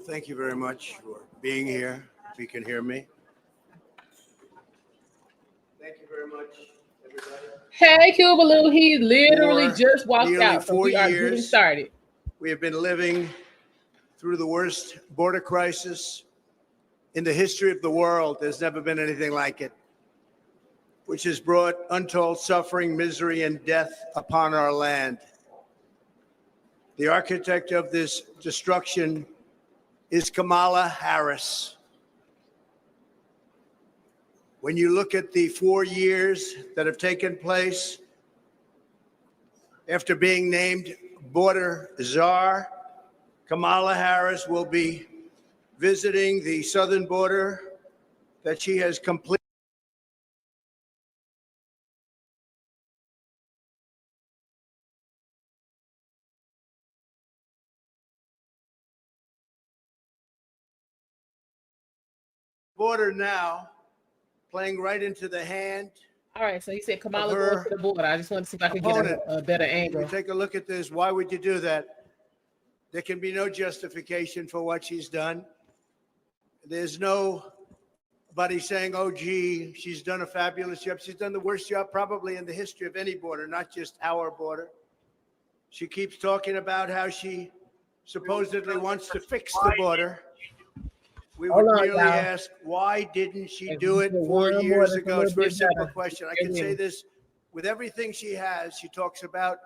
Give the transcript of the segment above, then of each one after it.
Thank you very much for being here, if you can hear me. Thank you very much, everybody. Hey, Cubaloo, he literally just walked nearly out, so 4 we are getting years, started. We have been living through the worst border crisis in the history of the world. There's never been anything like it, which has brought untold suffering, misery, and death upon our land. The architect of this destruction is Kamala Harris. When you look at the 4 years that have taken place after being named border czar, Kamala Harris will be visiting the southern border that she has completed. Border now, playing right into the hand. All right, so you said Kamala goes to the border. I just wanted to see if I could get a better angle. Take a look at this. Why would you do that? There can be no justification for what she's done. There's nobody saying, oh, gee, she's done a fabulous job. She's done the worst job probably in the history of any border, not just our border. She keeps talking about how she supposedly wants to fix the border. We would merely ask, why didn't she do it 4 years ago? It's a very simple question. I can say this with everything she has. She talks about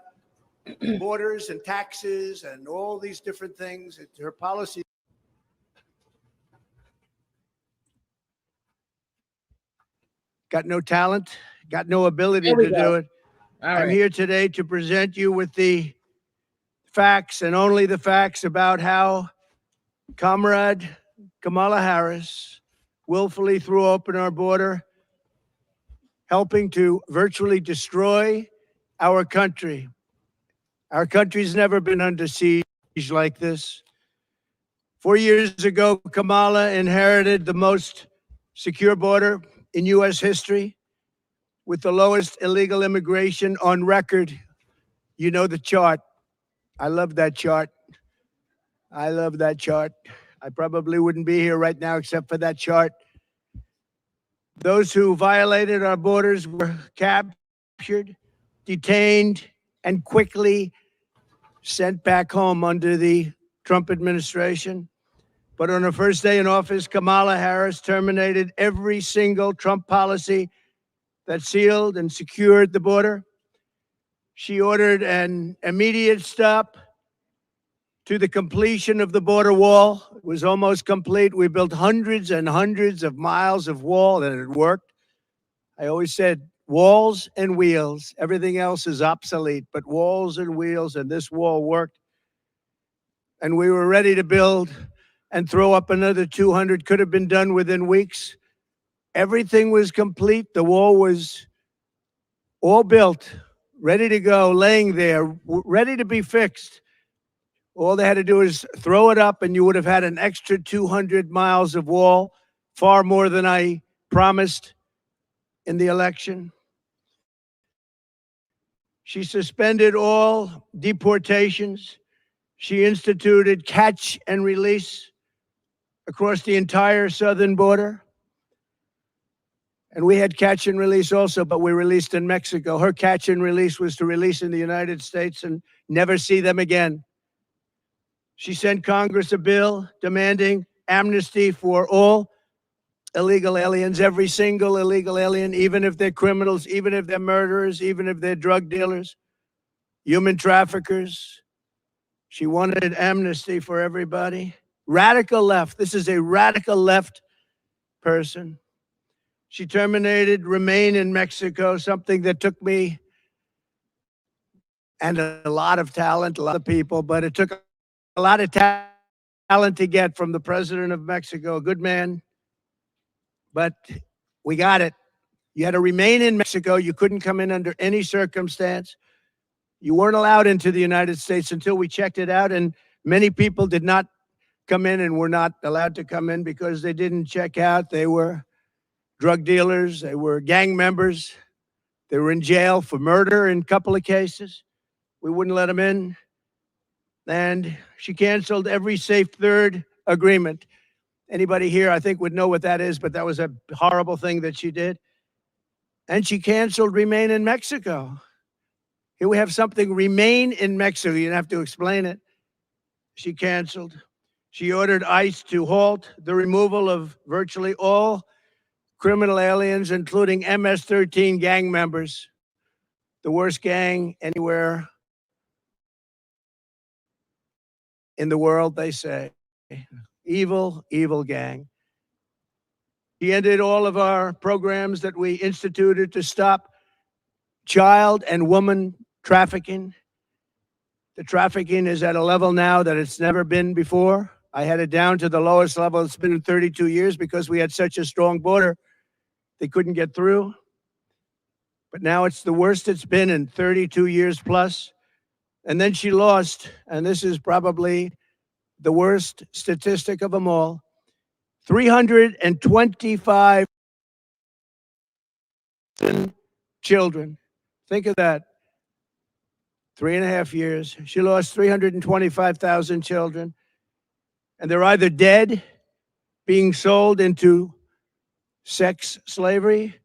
borders and taxes and all these different things. Her policy. Got no talent, got no ability to do it. I'm here today to present you with the facts and only the facts about how Comrade Kamala Harris willfully threw open our border, helping to virtually destroy our country. Our country's never been under siege like this. 4 years ago, Kamala inherited the most secure border in U.S. history with the lowest illegal immigration on record. You know the chart. I love that chart. I love that chart. I probably wouldn't be here right now except for that chart. Those who violated our borders were captured, detained, and quickly sent back home under the Trump administration. But on her first day in office, Kamala Harris terminated every single Trump policy that sealed and secured the border. She ordered an immediate stop to the completion of the border wall. It was almost complete. We built hundreds and hundreds of miles of wall, and it worked. I always said walls and wheels. Everything else is obsolete, but walls and wheels, and this wall worked. And we were ready to build and throw up another 200. Could have been done within weeks. Everything was complete. The wall was all built, ready to go, laying there, ready to be fixed. All they had to do is throw it up, and you would have had an extra 200 miles of wall, far more than I promised in the election. She suspended all deportations. She instituted catch and release across the entire southern border. And we had catch and release also, but we released in Mexico. Her catch and release was to release in the United States and never see them again. She sent Congress a bill demanding amnesty for all illegal aliens, every single illegal alien, even if they're criminals, even if they're murderers, even if they're drug dealers, human traffickers. She wanted amnesty for everybody. Radical left. This is a radical left person. She terminated Remain in Mexico, something that took me and a lot of talent, a lot of people, but it took a lot of talent to get from the president of Mexico, a good man, but we got it. You had to remain in Mexico. You couldn't come in under any circumstance. You weren't allowed into the United States until we checked it out, and many people did not come in and were not allowed to come in because they didn't check out. They were drug dealers. They were gang members. They were in jail for murder in a couple of cases. We wouldn't let them in. And she canceled every safe third agreement. Anybody here, I think, would know what that is, but that was a horrible thing that she did. And she canceled Remain in Mexico. Here we have something, Remain in Mexico. You don't have to explain it. She canceled. She ordered ICE to halt the removal of virtually all criminal aliens, including MS-13 gang members, the worst gang anywhere in the world, they say. Evil, evil gang. He ended all of our programs that we instituted to stop child and woman trafficking. The trafficking is at a level now that it's never been before. I had it down to the lowest level it's been in 32 years because we had such a strong border, they couldn't get through. But now it's the worst it's been in 32 years plus. And then she lost, and this is probably the worst statistic of them all, 325 children. Think of that. 3.5 years. She lost 325,000 children. And they're either dead, being sold into sex slavery,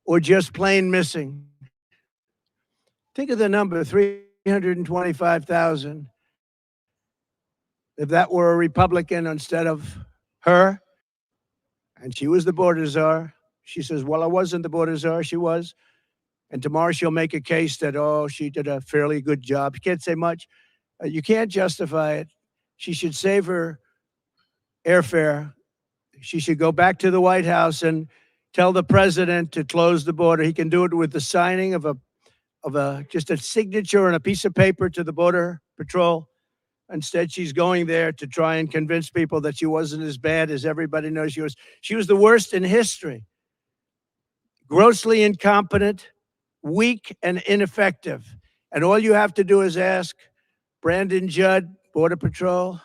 or just plain missing. Think of the number, 325,000. If that were a Republican instead of her, and she was the border czar, she says, well, I wasn't the border czar, she was. And tomorrow she'll make a case that, oh, she did a fairly good job. You can't say much. You can't justify it. She should save her airfare. She should go back to the White House and tell the president to close the border. He can do it with the signing of just a signature and a piece of paper to the Border Patrol. Instead, she's going there to try and convince people that she wasn't as bad as everybody knows she was. She was the worst in history. Grossly incompetent, weak, and ineffective. And all you have to do is ask Brandon Judd, Border Patrol.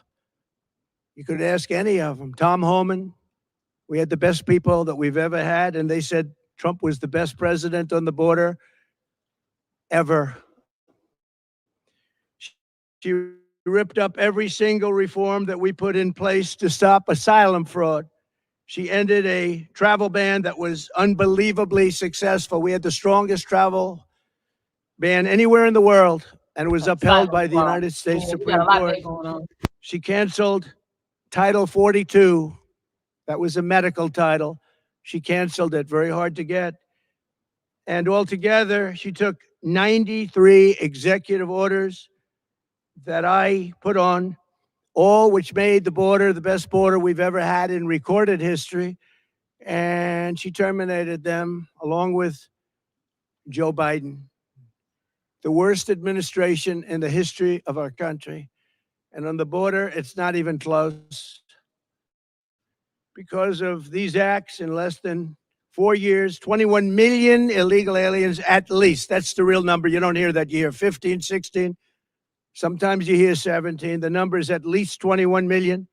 You could ask any of them. Tom Homan. We had the best people that we've ever had, and they said Trump was the best president on the border ever. She ripped up every single reform that we put in place to stop asylum fraud. She ended a travel ban that was unbelievably successful. We had the strongest travel ban anywhere in the world, and it was upheld by the United States Supreme Court. She canceled Title 42. That was a medical title. She canceled it, very hard to get. And altogether, she took 93 executive orders that I put on, all which made the border the best border we've ever had in recorded history. And she terminated them along with Joe Biden, the worst administration in the history of our country. And on the border, it's not even close. Because of these acts, in less than 4 years, 21 million illegal aliens at least. That's the real number. You don't hear that. You hear 15, 16. Sometimes you hear 17. The number is at least 21 million.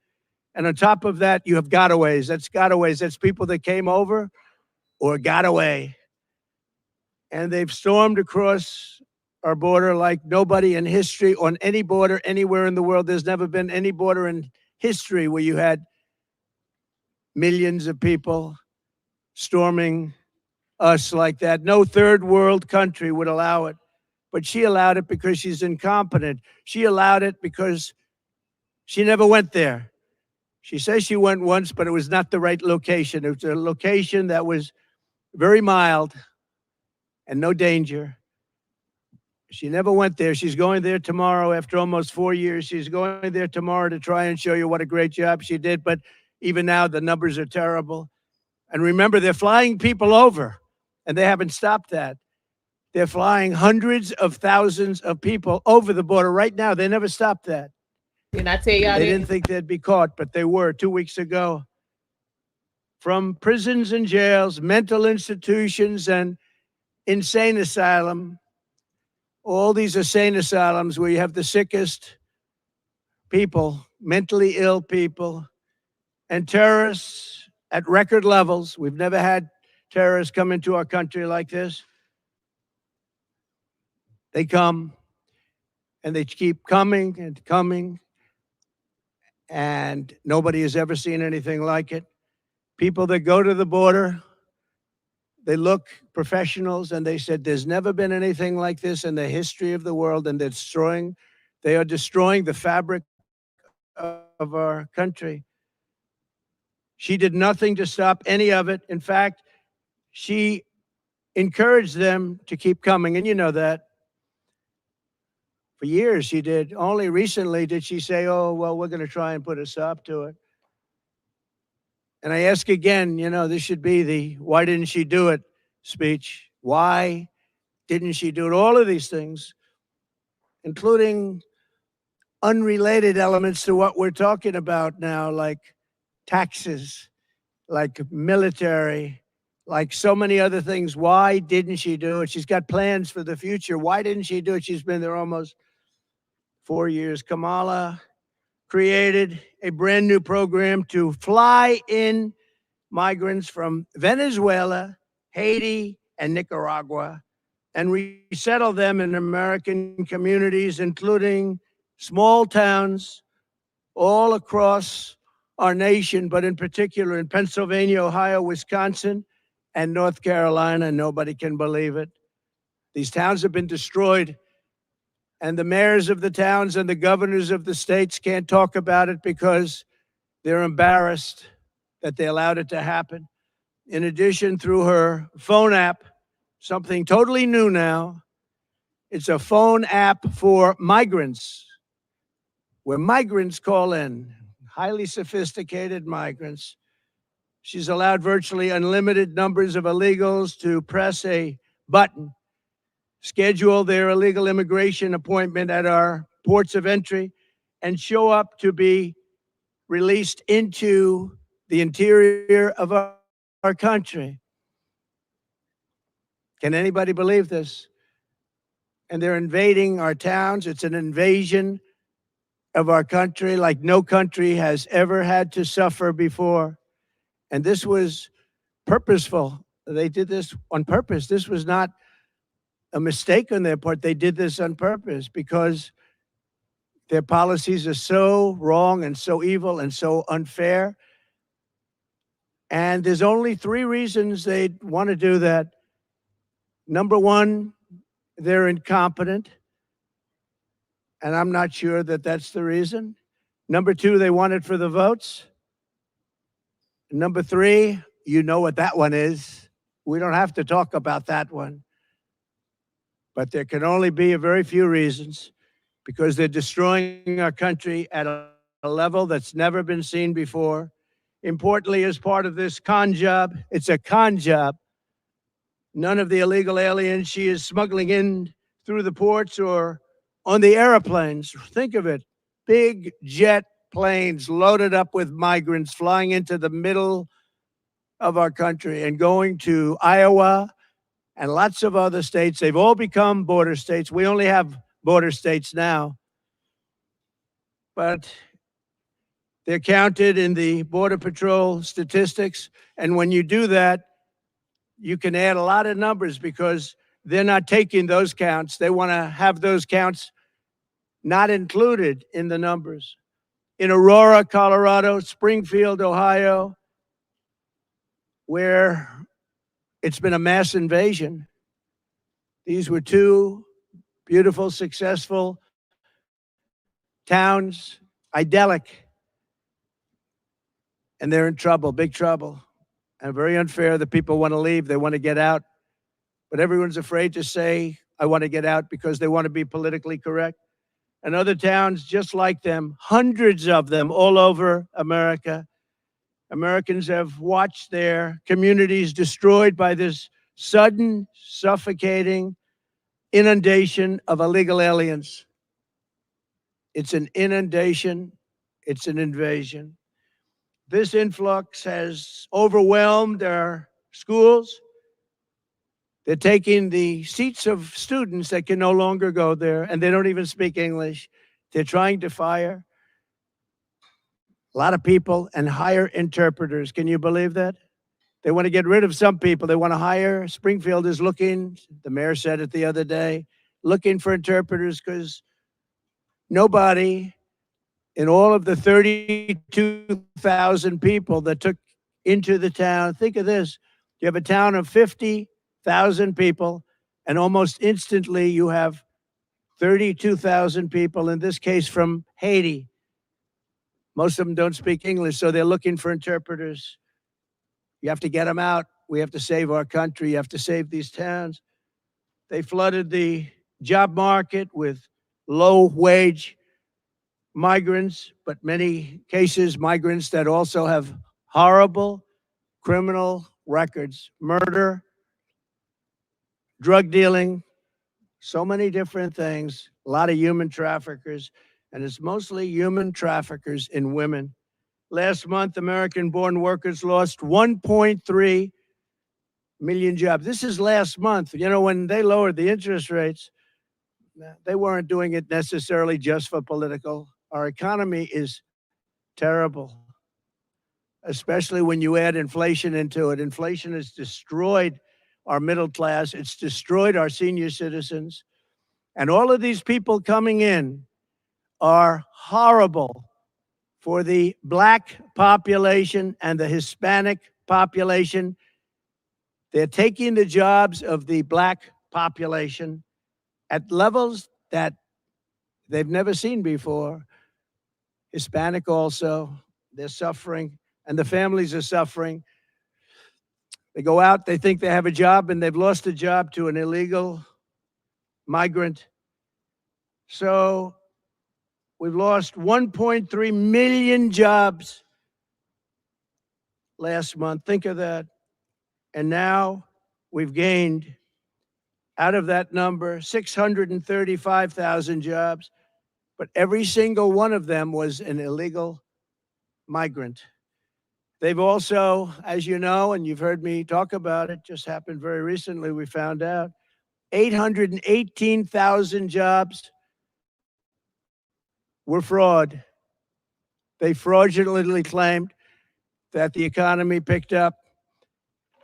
And on top of that, you have gotaways. That's gotaways. That's people that came over or got away. And they've stormed across our border like nobody in history on any border anywhere in the world. There's never been any border in history where you had millions of people storming us like that. No third world country would allow it. But she allowed it because she's incompetent. She allowed it because she never went there. She says she went once, but it was not the right location. It was a location that was very mild and no danger. She never went there. She's going there tomorrow after almost 4 years. She's going there tomorrow to try and show you what a great job she did. But even now, the numbers are terrible. And remember, they're flying people over, and they haven't stopped that. They're flying hundreds of thousands of people over the border right now. They never stopped that. Didn't I tell y'all They didn't think they'd be caught, but they were 2 weeks ago. From prisons and jails, mental institutions, and insane asylum, all these insane asylums where you have the sickest people, mentally ill people, and terrorists at record levels. We've never had terrorists come into our country like this. They come, and they keep coming and coming. and nobody has ever seen anything like it. People that go to the border, they look professionals, and they said there's never been anything like this in the history of the world, and they are destroying the fabric of our country. She did nothing to stop any of it. In fact, she encouraged them to keep coming, and you know that. For years she did. Only recently did she say, oh, well, we're going to try and put a stop to it. And I ask again, this should be the why didn't she do it speech. Why didn't she do it? All of these things, including unrelated elements to what we're talking about now, like taxes, like military, like so many other things. Why didn't she do it? She's got plans for the future. Why didn't she do it? She's been there almost 4 years. Kamala created a brand new program to fly in migrants from Venezuela, Haiti, and Nicaragua, and resettle them in American communities, including small towns all across our nation, but in particular in Pennsylvania, Ohio, Wisconsin, and North Carolina. Nobody can believe it. These towns have been destroyed, and the mayors of the towns and the governors of the states can't talk about it because they're embarrassed that they allowed it to happen. In addition, through her phone app, something totally new now, it's a phone app for migrants, where migrants call in, highly sophisticated migrants. She's allowed virtually unlimited numbers of illegals to press a button, schedule their illegal immigration appointment at our ports of entry, and show up to be released into the interior of our country. Can anybody believe this? And they're invading our towns. It's an invasion of our country like no country has ever had to suffer before. And this was purposeful. They did this on purpose. This was not a mistake on their part. They did this on purpose because their policies are so wrong and so evil and so unfair. And there's only 3 reasons they'd want to do that. Number one, they're incompetent. And I'm not sure that that's the reason. Number 2, they want it for the votes. Number 3, you know what that one is. We don't have to talk about that one. But there can only be a very few reasons, because they're destroying our country at a level that's never been seen before. Importantly, as part of this con job, it's a con job. None of the illegal aliens she is smuggling in through the ports or on the airplanes. Think of it. Big jet planes loaded up with migrants flying into the middle of our country and going to Iowa and lots of other states. They've all become border states. We only have border states now. But they're counted in the Border Patrol statistics. And when you do that, you can add a lot of numbers because they're not taking those counts. They want to have those counts not included in the numbers. In Aurora, Colorado, Springfield, Ohio, where it's been a mass invasion, these were 2 beautiful, successful towns, idyllic, and they're in trouble, big trouble. And very unfair that people want to leave, they want to get out. But everyone's afraid to say, I want to get out, because they want to be politically correct. And other towns just like them, hundreds of them all over America. Americans have watched their communities destroyed by this sudden, suffocating inundation of illegal aliens. It's an inundation. It's an invasion. This influx has overwhelmed our schools. They're taking the seats of students that can no longer go there, and they don't even speak English. They're trying to fire a lot of people and hire interpreters. Can you believe that? They want to get rid of some people. They want to hire. Springfield is looking, the mayor said it the other day, looking for interpreters because nobody in all of the 32,000 people that took into the town, think of this. You have a town of 50,000 people, and almost instantly you have 32,000 people, in this case from Haiti. Most of them don't speak English, so they're looking for interpreters. You have to get them out. We have to save our country. You have to save these towns. They flooded the job market with low-wage migrants, but many cases, migrants that also have horrible criminal records, murder, drug dealing, so many different things, a lot of human traffickers, and it's mostly human traffickers in women. Last month, American-born workers lost 1.3 million jobs. This is last month. You know, when they lowered the interest rates, they weren't doing it necessarily just for political. Our economy is terrible, especially when you add inflation into it. Inflation has destroyed our middle class. It's destroyed our senior citizens. And all of these people coming in are horrible for the Black population and the Hispanic population. They're taking the jobs of the Black population at levels that they've never seen before. Hispanic also, they're suffering, and the families are suffering. They go out, they think they have a job, and they've lost a job to an illegal migrant. So we've lost 1.3 million jobs last month. Think of that. And now we've gained, out of that number, 635,000 jobs, but every single one of them was an illegal migrant. They've also, as you know, and you've heard me talk about it, just happened very recently, we found out, 818,000 jobs were fraud. They fraudulently claimed that the economy picked up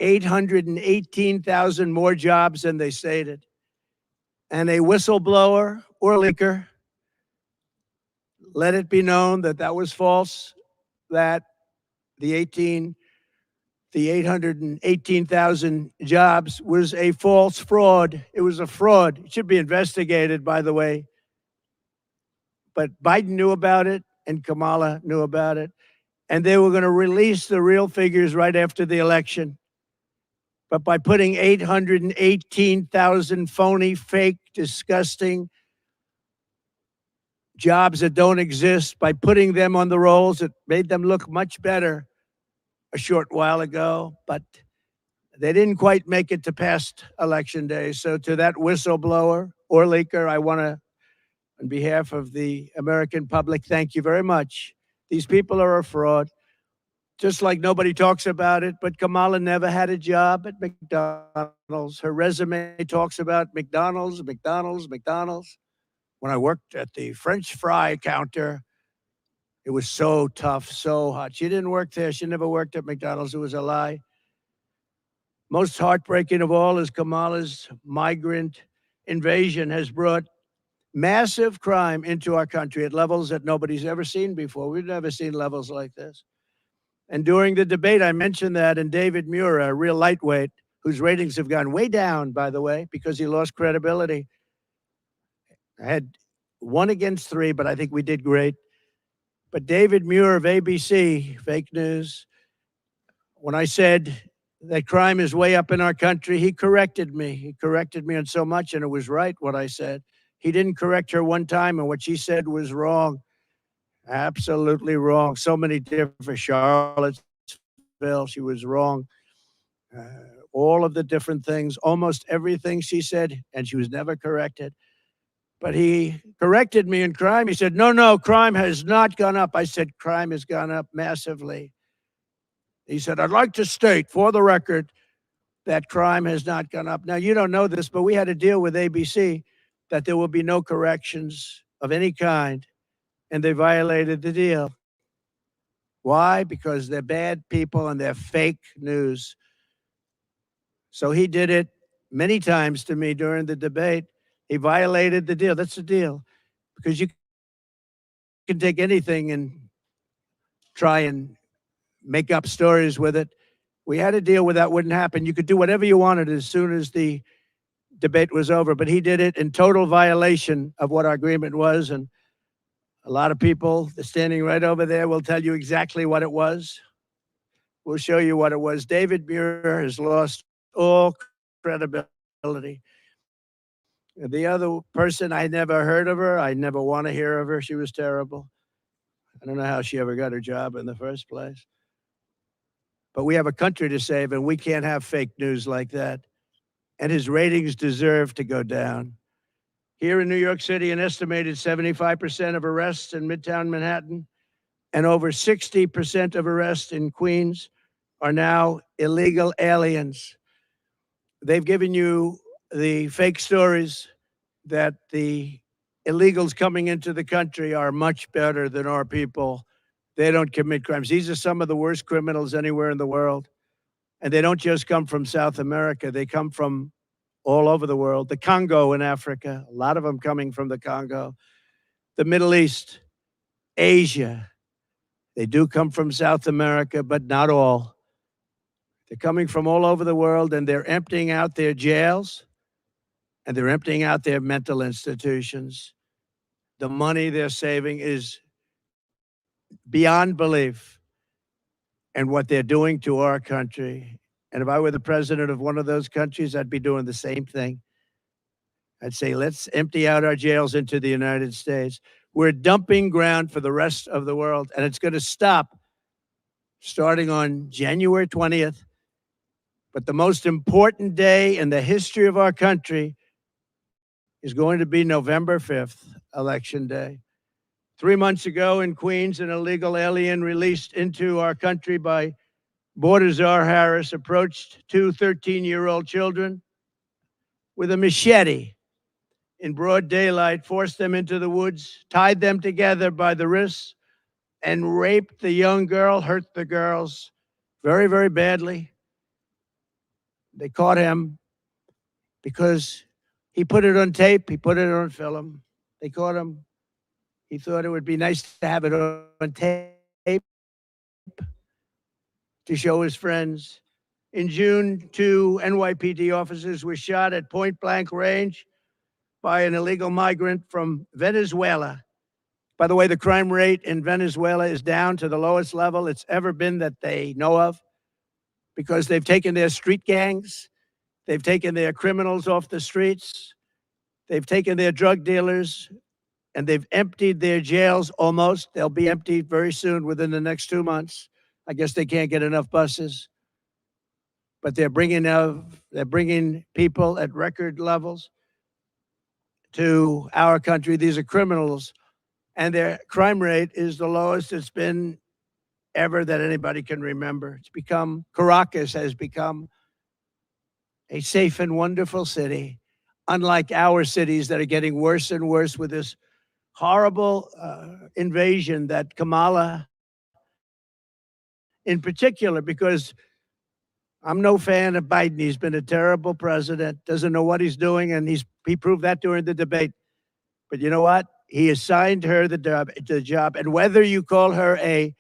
818,000 more jobs than they stated. And a whistleblower or leaker let it be known that that was false, that the 818,000 jobs was a false fraud. It was a fraud. It should be investigated, by the way. But Biden knew about it and Kamala knew about it. And they were going to release the real figures right after the election. But by putting 818,000 phony, fake, disgusting jobs that don't exist, by putting them on the rolls, it made them look much better a short while ago, but they didn't quite make it to past election day. So to that whistleblower or leaker, I want to, on behalf of the American public, thank you very much. These people are a fraud, just like nobody talks about it, but Kamala never had a job at McDonald's. Her resume talks about McDonald's, McDonald's, McDonald's. When I worked at the French fry counter, it was so tough, so hot. She didn't work there. She never worked at McDonald's. It was a lie. Most heartbreaking of all is Kamala's migrant invasion has brought massive crime into our country at levels that nobody's ever seen before. We've never seen levels like this. And during the debate, I mentioned that, and David Muir, a real lightweight, whose ratings have gone way down, by the way, because he lost credibility. I had 1 against 3, but I think we did great. But David Muir of ABC, fake news, when I said that crime is way up in our country, he corrected me. He corrected me on so much, and it was right what I said. He didn't correct her one time, and what she said was wrong. Absolutely wrong. So many different Charlottesville, she was wrong. All of the different things, almost everything she said, and she was never corrected. But he corrected me in crime. He said, no, crime has not gone up. I said, crime has gone up massively. He said, I'd like to state for the record that crime has not gone up. Now, you don't know this, but we had a deal with ABC that there will be no corrections of any kind, and they violated the deal. Why? Because they're bad people and they're fake news. So he did it many times to me during the debate. He violated the deal. That's the deal. Because you can take anything and try and make up stories with it. We had a deal where that wouldn't happen. You could do whatever you wanted as soon as the debate was over, but he did it in total violation of what our agreement was. And a lot of people standing right over there will tell you exactly what it was. We'll show you what it was. David Muir has lost all credibility. The other person, I never heard of her. I never want to hear of her. She was terrible. I don't know how she ever got her job in the first place. But we have a country to save, and we can't have fake news like that. And his ratings deserve to go down. Here in New York City, an estimated 75% of arrests in Midtown Manhattan and over 60% of arrests in Queens are now illegal aliens. They've given you the fake stories that the illegals coming into the country are much better than our people. They don't commit crimes. These are some of the worst criminals anywhere in the world. And they don't just come from South America. They come from all over the world. The Congo in Africa, a lot of them coming from the Congo. The Middle East, Asia. They do come from South America, but not all. They're coming from all over the world, and they're emptying out their jails, and they're emptying out their mental institutions. The money they're saving is beyond belief. And what they're doing to our country. And if I were the president of one of those countries, I'd be doing the same thing. I'd say, let's empty out our jails into the United States. We're dumping ground for the rest of the world, and it's going to stop starting on January 20th. But the most important day in the history of our country is going to be November 5th, Election Day. 3 months ago in Queens, an illegal alien released into our country by Border Czar Harris approached two 13-year-old children with a machete in broad daylight, forced them into the woods, tied them together by the wrists, and raped the young girl, hurt the girls very, very badly. They caught him because he put it on tape, he put it on film. They caught him. He thought it would be nice to have it on tape to show his friends. In June, 2 NYPD officers were shot at point-blank range by an illegal migrant from Venezuela. By the way, the crime rate in Venezuela is down to the lowest level it's ever been that they know of, because they've taken their street gangs, they've taken their criminals off the streets, they've taken their drug dealers, and they've emptied their jails almost. They'll be emptied very soon, within the next 2 months. I guess they can't get enough buses. But they're bringing people at record levels to our country. These are criminals, and their crime rate is the lowest it's been ever that anybody can remember. Caracas has become a safe and wonderful city, unlike our cities that are getting worse and worse with this horrible invasion that Kamala, in particular, because I'm no fan of Biden. He's been a terrible president, doesn't know what he's doing, and he proved that during the debate. But you know what? He assigned her the job, and whether you call her a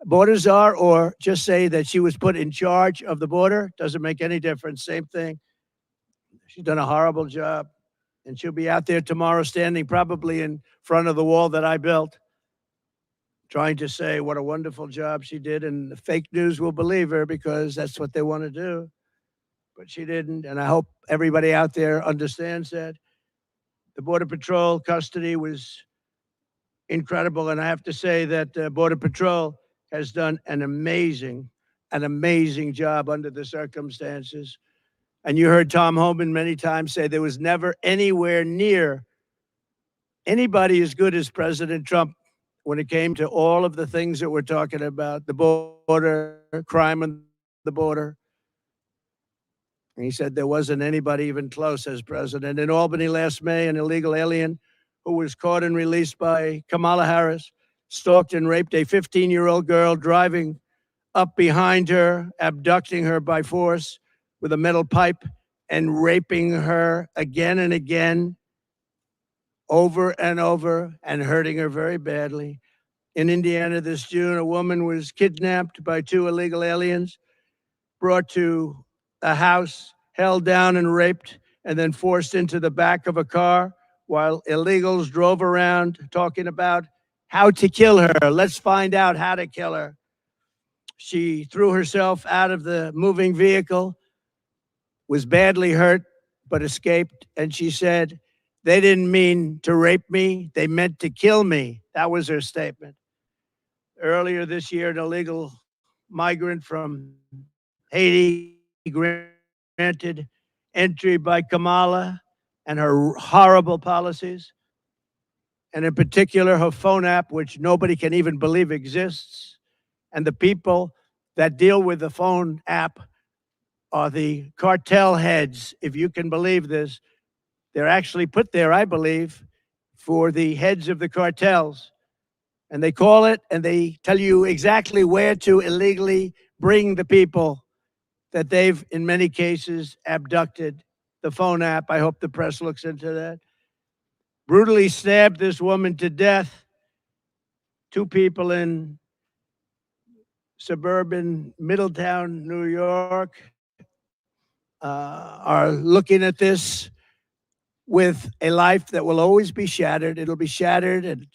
border czar or just say that she was put in charge of the border, doesn't make any difference. Same thing. She's done a horrible job. And she'll be out there tomorrow standing probably in front of the wall that I built, trying to say what a wonderful job she did. And the fake news will believe her because that's what they want to do. But she didn't. And I hope everybody out there understands that. The Border Patrol custody was incredible. And I have to say that Border Patrol has done an amazing job under the circumstances. And you heard Tom Homan many times say there was never anywhere near anybody as good as President Trump when it came to all of the things that we're talking about, the border, crime on the border. And he said there wasn't anybody even close as president. In Albany last May, an illegal alien who was caught and released by Kamala Harris stalked and raped a 15-year-old girl, driving up behind her, abducting her by force with a metal pipe and raping her again and again. over and over and hurting her very badly. In Indiana this June, a woman was kidnapped by 2 illegal aliens, brought to a house, held down and raped, and then forced into the back of a car while illegals drove around talking about how to kill her. Let's find out how to kill her. She threw herself out of the moving vehicle, was badly hurt, but escaped. And she said, they didn't mean to rape me, they meant to kill me. That was her statement. Earlier this year, an illegal migrant from Haiti granted entry by Kamala and her horrible policies, and in particular, her phone app, which nobody can even believe exists. And the people that deal with the phone app are the cartel heads, if you can believe this. They're actually put there, I believe, for the heads of the cartels. And they call it and they tell you exactly where to illegally bring the people that they've, in many cases, abducted. The phone app, I hope the press looks into that. Brutally stabbed this woman to death. 2 people in suburban Middletown, New York, are looking at this with a life that will always be shattered. It'll be shattered and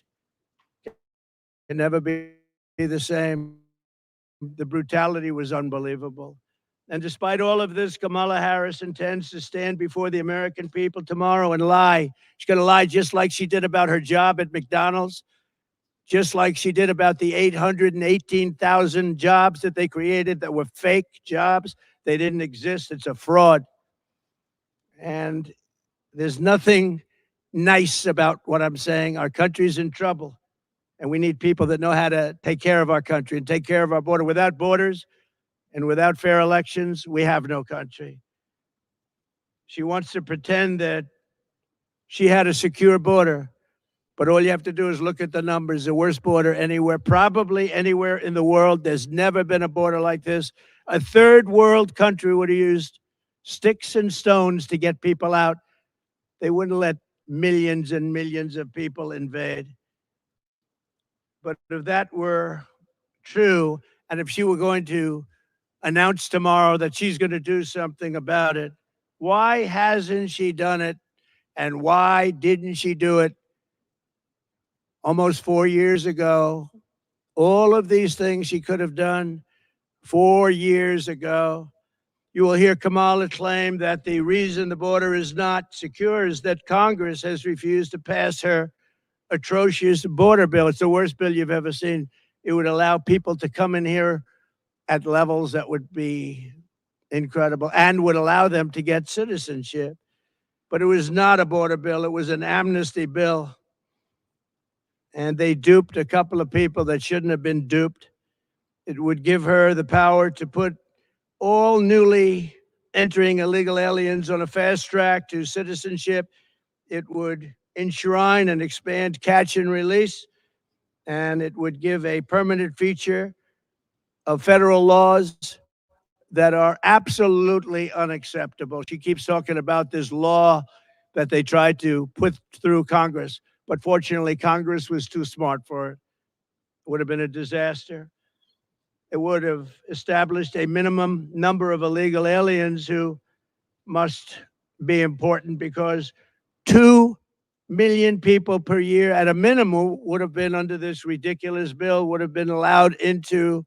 can never be the same. The brutality was unbelievable. And despite all of this, Kamala Harris intends to stand before the American people tomorrow and lie. She's going to lie just like she did about her job at McDonald's, just like she did about the 818,000 jobs that they created that were fake jobs. They didn't exist. It's a fraud. And there's nothing nice about what I'm saying. Our country's in trouble. And we need people that know how to take care of our country and take care of our border. Without borders and without fair elections, we have no country. She wants to pretend that she had a secure border, but all you have to do is look at the numbers. The worst border anywhere, probably anywhere in the world. There's never been a border like this. A third world country would have used sticks and stones to get people out. They wouldn't let millions and millions of people invade. But if that were true, and if she were going to announce tomorrow that she's going to do something about it, why hasn't she done it? And why didn't she do it almost 4 years ago? All of these things she could have done 4 years ago. You will hear Kamala claim that the reason the border is not secure is that Congress has refused to pass her atrocious border bill. It's the worst bill you've ever seen. It would allow people to come in here at levels that would be incredible and would allow them to get citizenship. But it was not a border bill. It was an amnesty bill. And they duped a couple of people that shouldn't have been duped. It would give her the power to put all newly entering illegal aliens on a fast track to citizenship. It would enshrine and expand catch and release, and it would give a permanent feature of federal laws that are absolutely unacceptable. She keeps talking about this law that they tried to put through Congress, but fortunately, Congress was too smart for it. It would have been a disaster. It would have established a minimum number of illegal aliens who must be important, because 2 million people per year at a minimum would have been under this ridiculous bill, would have been allowed into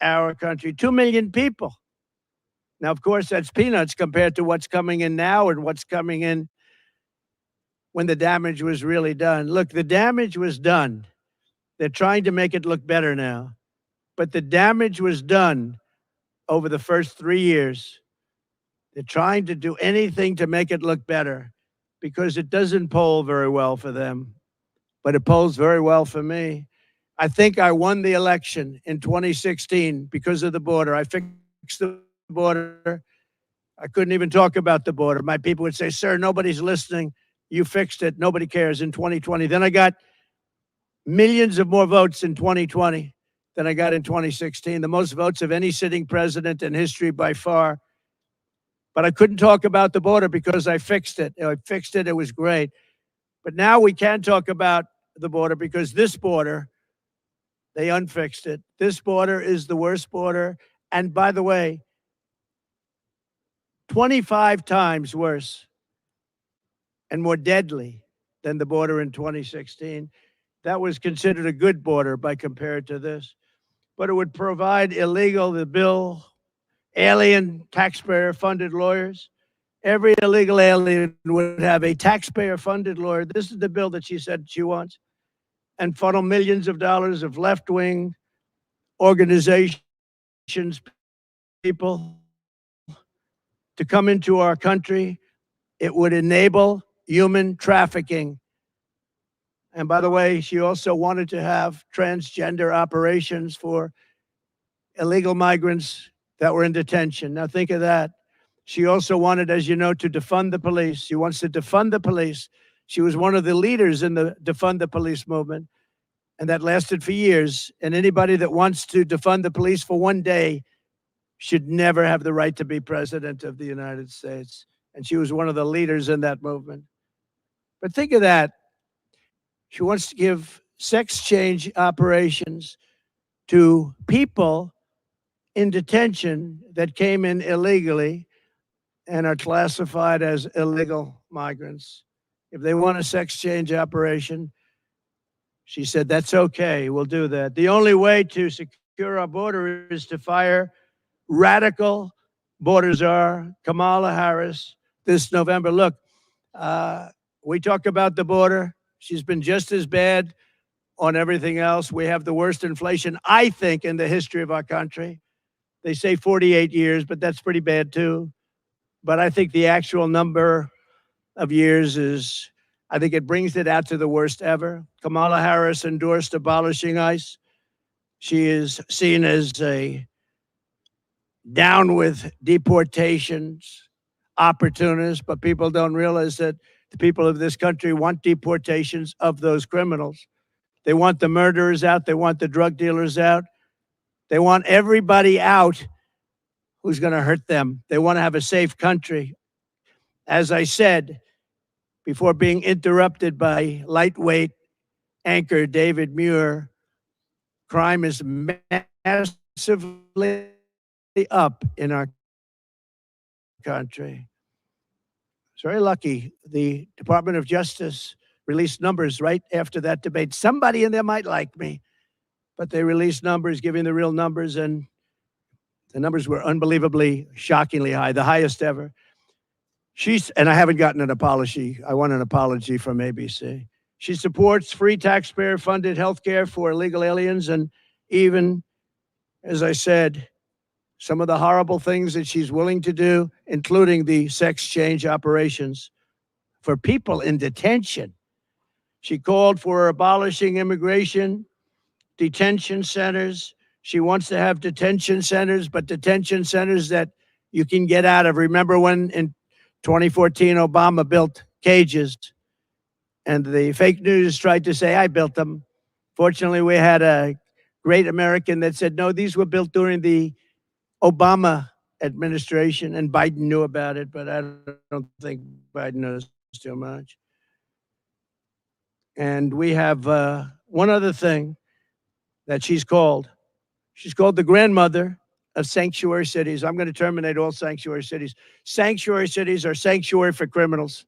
our country. 2 million people. Now, of course, that's peanuts compared to what's coming in now and what's coming in when the damage was really done. Look, the damage was done. They're trying to make it look better now. But the damage was done over the first 3 years. They're trying to do anything to make it look better, because it doesn't poll very well for them, but it polls very well for me. I think I won the election in 2016 because of the border. I fixed the border. I couldn't even talk about the border. My people would say, sir, nobody's listening. You fixed it. Nobody cares in 2020. Then I got millions of more votes in 2020 than I got in 2016, the most votes of any sitting president in history by far. But I couldn't talk about the border because I fixed it. I fixed it. It was great. But now we can talk about the border because this border, they unfixed it. This border is the worst border. And by the way, 25 times worse and more deadly than the border in 2016. That was considered a good border by compared to this. But it would provide illegal, the bill, alien taxpayer-funded lawyers. Every illegal alien would have a taxpayer-funded lawyer. This is the bill that she said she wants. And funnel millions of dollars of left-wing organizations, people to come into our country. It would enable human trafficking. And by the way, she also wanted to have transgender operations for illegal migrants that were in detention. Now think of that. She also wanted, as you know, to defund the police. She wants to defund the police. She was one of the leaders in the defund the police movement, and that lasted for years. And anybody that wants to defund the police for one day should never have the right to be president of the United States. And she was one of the leaders in that movement. But think of that. She wants to give sex change operations to people in detention that came in illegally and are classified as illegal migrants. If they want a sex change operation, she said, that's okay, we'll do that. The only way to secure our border is to fire radical border czar Kamala Harris this November. Look, we talk about the border. She's been just as bad on everything else. We have the worst inflation, I think, in the history of our country. They say 48 years, but that's pretty bad too. But I think the actual number of years is, I think it brings it out to the worst ever. Kamala Harris endorsed abolishing ICE. She is seen as a down with deportations, opportunists, but people don't realize that the people of this country want deportations of those criminals. They want the murderers out. They want the drug dealers out. They want everybody out who's going to hurt them. They want to have a safe country. As I said, before being interrupted by lightweight anchor David Muir, crime is massively up in our country. It's very lucky the Department of Justice released numbers right after that debate. Somebody in there might like me, but they released numbers, giving the real numbers, and the numbers were unbelievably, shockingly high, the highest ever. And I haven't gotten an apology. I want an apology from ABC. She supports free taxpayer-funded health care for illegal aliens, and even, as I said, some of the horrible things that she's willing to do, including the sex change operations for people in detention. She called for abolishing immigration detention centers. She wants to have detention centers, but detention centers that you can get out of. Remember when in 2014 Obama built cages and the fake news tried to say I built them? Fortunately, we had a great American that said, no, these were built during the Obama administration, and Biden knew about it, but I don't think Biden knows too much. And we have one other thing that she's called. She's called the grandmother of sanctuary cities. I'm going to terminate all sanctuary cities. Sanctuary cities are sanctuary for criminals.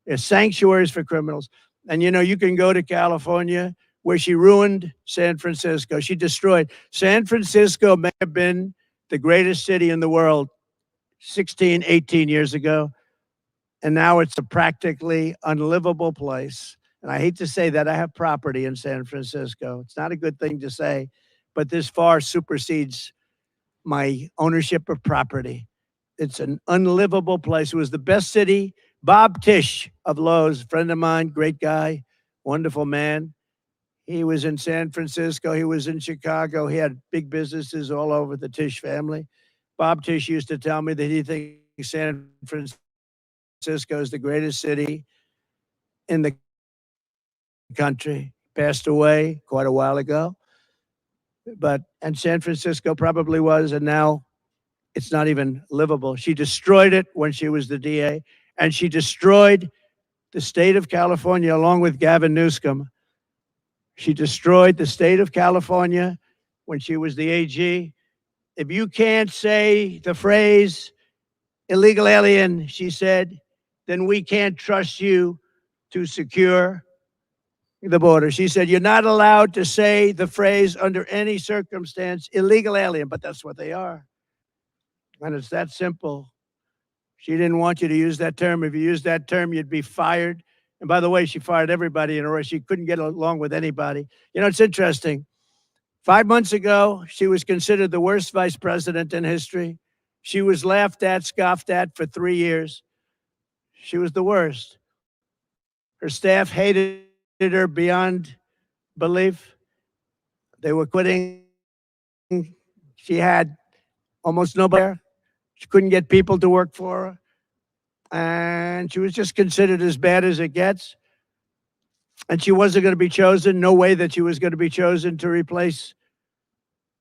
They're sanctuaries for criminals. And you know, you can go to California where she ruined San Francisco. She destroyed. San Francisco may have been the greatest city in the world 16, 18 years ago. And now it's a practically unlivable place. And I hate to say that, I have property in San Francisco. It's not a good thing to say, but this far supersedes my ownership of property. It's an unlivable place. It was the best city. Bob Tisch of Lowe's, friend of mine, great guy, wonderful man. He was in San Francisco. He was in Chicago. He had big businesses all over, the Tisch family. Bob Tisch used to tell me that he thinks San Francisco is the greatest city in the country. Passed away quite a while ago. And San Francisco probably was, and now it's not even livable. She destroyed it when she was the DA, and she destroyed the state of California along with Gavin Newsom. She destroyed the state of California when she was the AG. If you can't say the phrase illegal alien, she said, then we can't trust you to secure the border. She said, you're not allowed to say the phrase under any circumstance, illegal alien, but that's what they are. And it's that simple. She didn't want you to use that term. If you used that term, you'd be fired. And by the way, she fired everybody in a row. She couldn't get along with anybody. You know, it's interesting. 5 months ago, she was considered the worst vice president in history. She was laughed at, scoffed at for 3 years. She was the worst. Her staff hated her beyond belief. They were quitting. She had almost nobody. She couldn't get people to work for her. And she was just considered as bad as it gets. And she wasn't going to be chosen. No way that she was going to be chosen to replace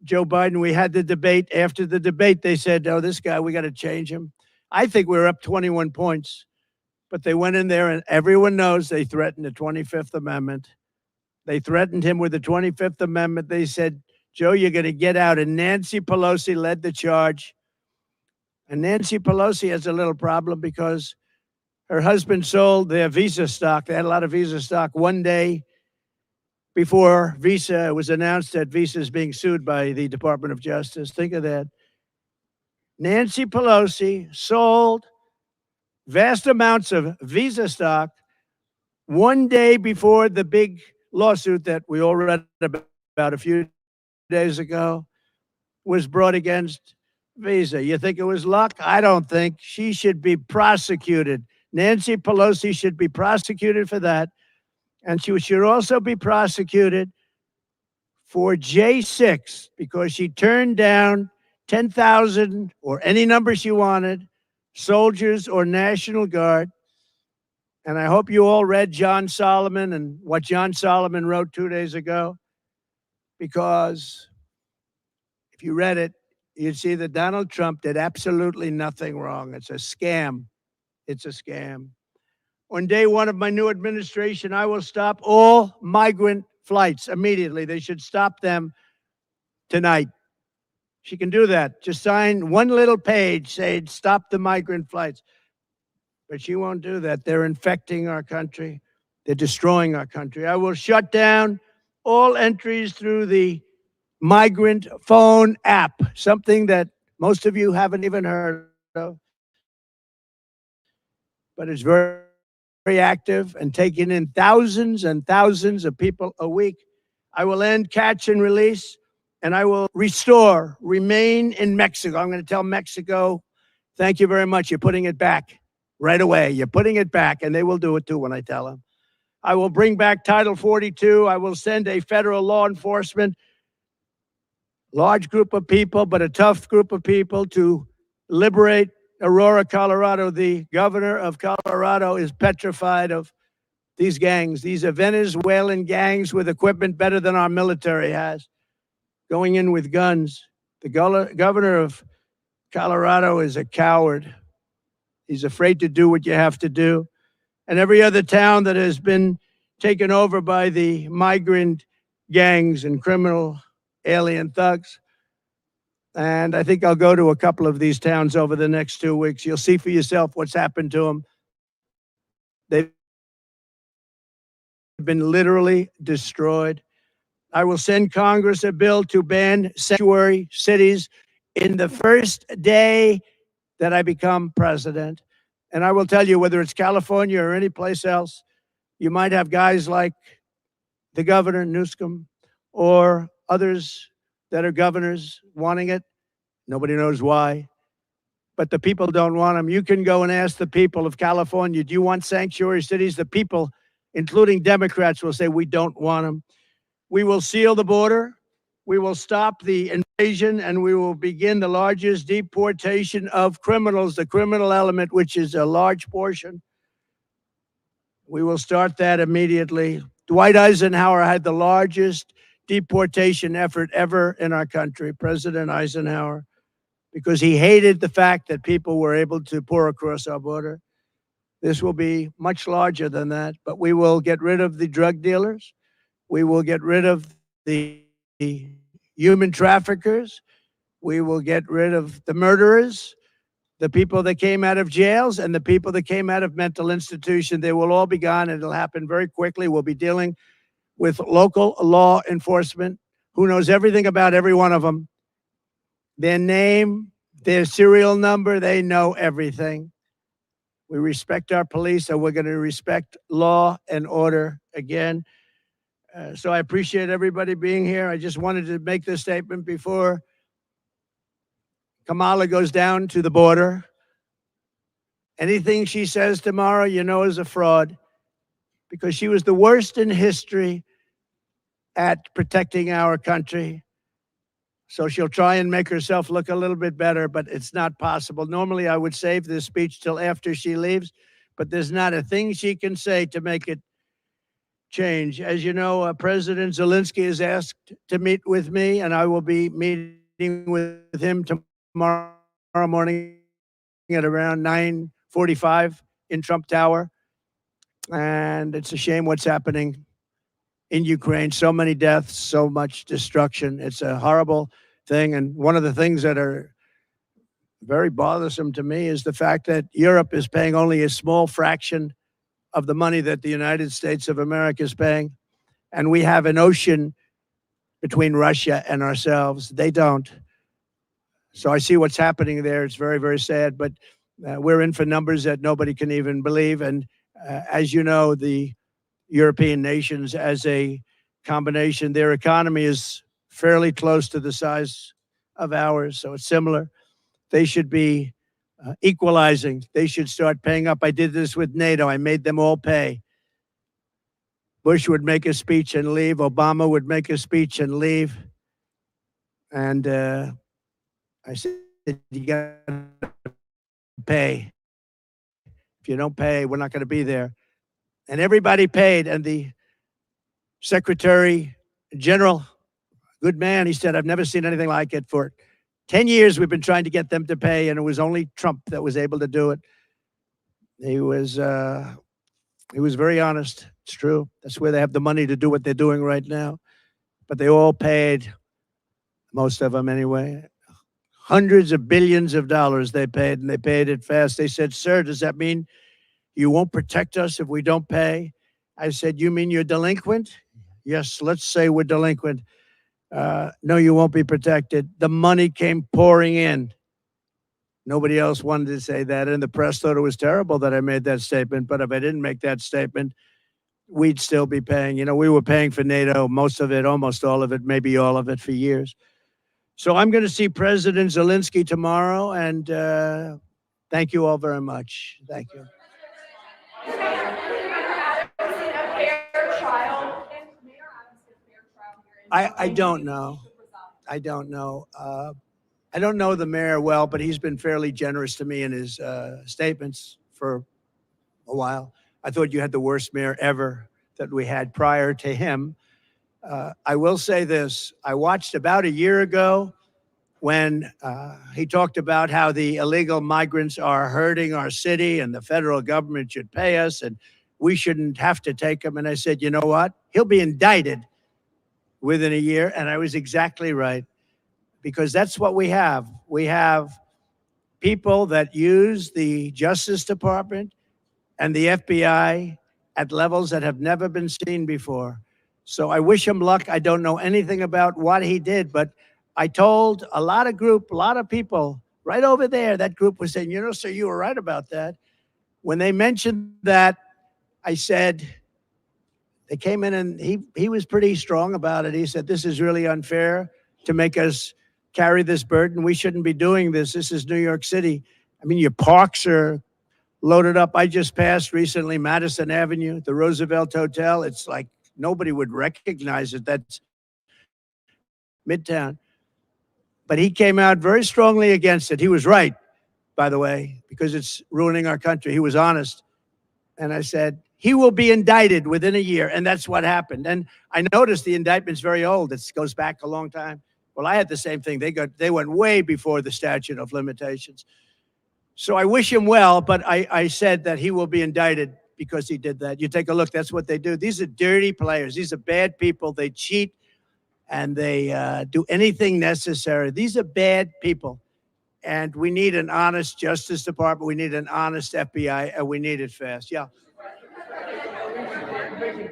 Joe Biden. We had the debate. After the debate, they said, oh, this guy, we got to change him. I think we were up 21 points. But they went in there, and everyone knows they threatened the 25th Amendment. They threatened him with the 25th Amendment. They said, Joe, you're going to get out. And Nancy Pelosi led the charge. And Nancy Pelosi has a little problem because her husband sold their Visa stock. They had a lot of Visa stock one day before Visa was announced that Visa is being sued by the Department of Justice. Think of that. Nancy Pelosi sold vast amounts of Visa stock one day before the big lawsuit that we all read about a few days ago was brought against Visa. You think it was luck? I don't think. She should be prosecuted. Nancy Pelosi should be prosecuted for that. And she should also be prosecuted for J6 because she turned down 10,000 or any number she wanted, soldiers or National Guard. And I hope you all read John Solomon and what John Solomon wrote 2 days ago, because if you read it, you'd see that Donald Trump did absolutely nothing wrong. It's a scam. It's a scam. On day one of my new administration, I will stop all migrant flights immediately. They should stop them tonight. She can do that. Just sign one little page saying, stop the migrant flights. But she won't do that. They're infecting our country. They're destroying our country. I will shut down all entries through the Migrant phone app, something that most of you haven't even heard of. But it's very, very active and taking in thousands and thousands of people a week. I will end catch and release, and I will restore, remain in Mexico. I'm going to tell Mexico, thank you very much. You're putting it back right away. You're putting it back, and they will do it too when I tell them. I will bring back Title 42. I will send a federal law enforcement large group of people, but a tough group of people to liberate Aurora, Colorado. The governor of Colorado is petrified of these gangs. These are Venezuelan gangs with equipment better than our military has, going in with guns. The governor of Colorado is a coward. He's afraid to do what you have to do. And every other town that has been taken over by the migrant gangs and criminal alien thugs. And I think I'll go to a couple of these towns over the next 2 weeks. You'll see for yourself what's happened to them. They've been literally destroyed. I will send Congress a bill to ban sanctuary cities in the first day that I become president. And I will tell you, whether it's California or any place else, you might have guys like the governor, Newsom, or others that are governors wanting it. Nobody knows why. But the people don't want them. You can go and ask the people of California, do you want sanctuary cities? The people, including Democrats, will say, we don't want them. We will seal the border. We will stop the invasion, and we will begin the largest deportation of criminals, the criminal element, which is a large portion. We will start that immediately. Dwight Eisenhower had the largest deportation effort ever in our country, President Eisenhower, because he hated the fact that people were able to pour across our border. This will be much larger than that, but we will get rid of the drug dealers. We will get rid of the human traffickers. We will get rid of the murderers, the people that came out of jails, and the people that came out of mental institutions. They will all be gone, and it'll happen very quickly. We'll be dealing with local law enforcement who knows everything about every one of them. Their name, their serial number, they know everything. We respect our police, and we're going to respect law and order again. So I appreciate everybody being here. I just wanted to make this statement before Kamala goes down to the border. Anything she says tomorrow, you know, is a fraud, because she was the worst in history at protecting our country. So she'll try and make herself look a little bit better, but it's not possible. Normally, I would save this speech till after she leaves, but there's not a thing she can say to make it change. As you know, President Zelensky has asked to meet with me, and I will be meeting with him tomorrow morning at around 9:45 in Trump Tower. And it's a shame what's happening in Ukraine. So many deaths, so much destruction. It's a horrible thing. And one of the things that are very bothersome to me is the fact that Europe is paying only a small fraction of the money that the United States of America is paying. And we have an ocean between Russia and ourselves. They don't. So I see what's happening there. It's very, very sad. But we're in for numbers that nobody can even believe. And as you know, the European nations as a combination, their economy is fairly close to the size of ours. So it's similar. They should be equalizing. They should start paying up. I did this with NATO. I made them all pay. Bush would make a speech and leave. Obama would make a speech and leave. And I said, you got to pay. If you don't pay, we're not going to be there. And everybody paid. And the Secretary General, good man, he said, I've never seen anything like it. For 10 years, we've been trying to get them to pay, and it was only Trump that was able to do it. He was very honest. It's true. That's where they have the money to do what they're doing right now. But they all paid, most of them anyway. Hundreds of billions of dollars they paid, and they paid it fast. They said, sir, does that mean you won't protect us if we don't pay? I said, you mean you're delinquent? Yes, let's say we're delinquent. No, you won't be protected. The money came pouring in. Nobody else wanted to say that, and the press thought it was terrible that I made that statement. But if I didn't make that statement, we'd still be paying. You know, we were paying for NATO, most of it, almost all of it, maybe all of it for years. So I'm going to see President Zelensky tomorrow, and thank you all very much. Thank you. I don't know. I don't know. I don't know the mayor well, but he's been fairly generous to me in his statements for a while. I thought you had the worst mayor ever that we had prior to him. I will say this. I watched about a year ago when he talked about how the illegal migrants are hurting our city and the federal government should pay us and we shouldn't have to take them. And I said, you know what? He'll be indicted within a year. And I was exactly right, because that's what we have. We have people that use the Justice Department and the FBI at levels that have never been seen before. So I wish him luck. I don't know anything about what he did, but I told a lot of people right over there, that group was saying, you know, sir, you were right about that. When they mentioned that, I said, they came in and he was pretty strong about it. He said, this is really unfair to make us carry this burden. We shouldn't be doing this. This is New York City. I mean, your parks are loaded up. I just passed recently Madison Avenue, the Roosevelt Hotel. It's like nobody would recognize it. That's Midtown. But he came out very strongly against it. He was right, by the way, because it's ruining our country. He was honest. And I said, he will be indicted within a year. And that's what happened. And I noticed the indictment's very old. It goes back a long time. Well, I had the same thing. They went way before the statute of limitations. So I wish him well, but I said that he will be indicted because he did that. You take a look, that's what they do. These are dirty players. These are bad people. They cheat and they do anything necessary. These are bad people. And we need an honest Justice Department. We need an honest FBI, and we need it fast. Yeah.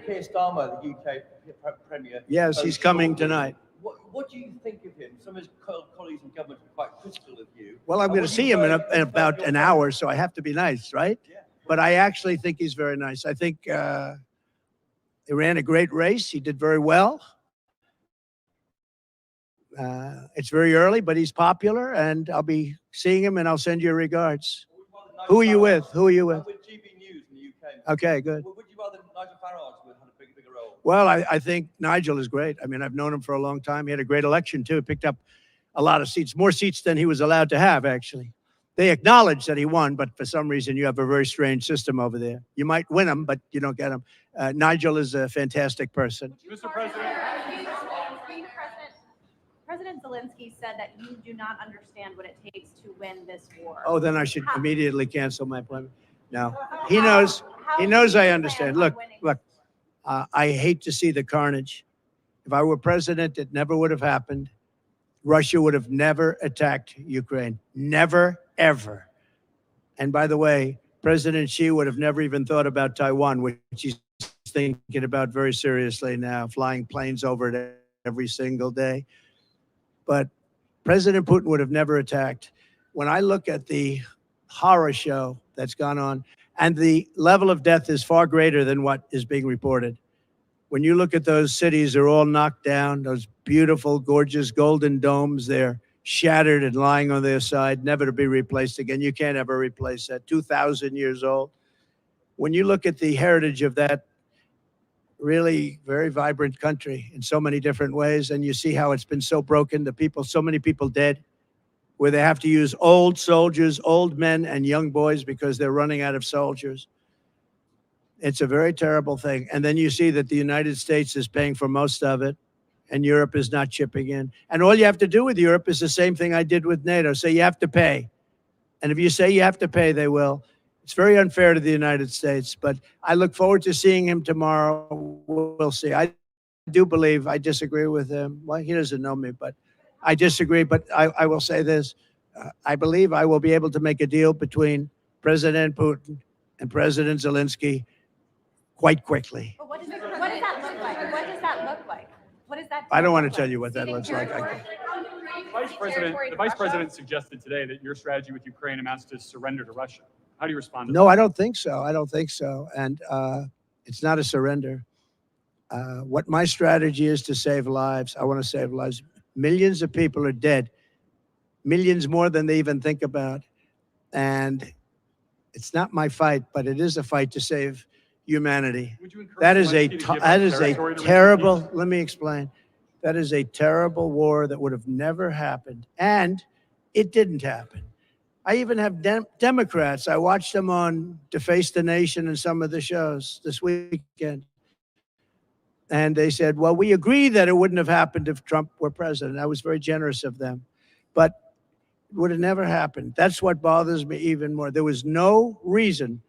Keir Starmer, the UK Premier. Yes, he's coming tonight. What do you think of him? Some of his colleagues in government are quite critical of you. Well, I'm going to see him in about an hour, so I have to be nice, right? Yeah. But I actually think he's very nice. I think he ran a great race. He did very well. It's very early, but he's popular, and I'll be seeing him, and I'll send you regards. Who are you with? Who are you with? I'm with GB News in the UK. Okay, good. Would you rather Nigel Farage had a bigger role? Well, I think Nigel is great. I mean, I've known him for a long time. He had a great election, too. He picked up a lot of seats, more seats than he was allowed to have, actually. They acknowledge that he won, but for some reason, you have a very strange system over there. You might win him, but you don't get him. Nigel is a fantastic person. Mr. President. President Zelensky said that you do not understand what it takes to win this war. Oh, then I should immediately cancel my appointment. No, he knows I understand. Look, I hate to see the carnage. If I were president, it never would have happened. Russia would have never attacked Ukraine. Never, ever. And by the way, President Xi would have never even thought about Taiwan, which he's thinking about very seriously now, flying planes over it every single day. But President Putin would have never attacked. When I look at the horror show that's gone on, and the level of death is far greater than what is being reported. When you look at those cities, they're all knocked down, those beautiful, gorgeous golden domes, they're shattered and lying on their side, never to be replaced again. You can't ever replace that, 2,000 years old. When you look at the heritage of that really very vibrant country in so many different ways, and you see how it's been so broken, so many people dead, where they have to use old soldiers, old men and young boys because they're running out of soldiers. It's a very terrible thing. And then you see that the United States is paying for most of it, and Europe is not chipping in. And all you have to do with Europe is the same thing I did with NATO. Say you have to pay. And if you say you have to pay, they will. It's very unfair to the United States, but I look forward to seeing him tomorrow. We'll see. I do believe I disagree with him. Well, he doesn't know me, but I disagree. But I will say this. I believe I will be able to make a deal between President Putin and President Zelensky quite quickly. But what does that look like? What does that look like? What does that? I don't want to tell you what that looks like. The Vice President suggested today that your strategy with Ukraine amounts to surrender to Russia. How do you respond to that? No, I don't think so. I don't think so. And it's not a surrender. What my strategy is to save lives. I want to save lives. Millions of people are dead. Millions more than they even think about. And it's not my fight, but it is a fight to save humanity. That is a terrible, let me explain. That is a terrible war that would have never happened. And it didn't happen. I even have Democrats. I watched them on Deface the Nation and some of the shows this weekend. And they said, well, we agree that it wouldn't have happened if Trump were president. I was very generous of them. But it would have never happened. That's what bothers me even more. There was no reason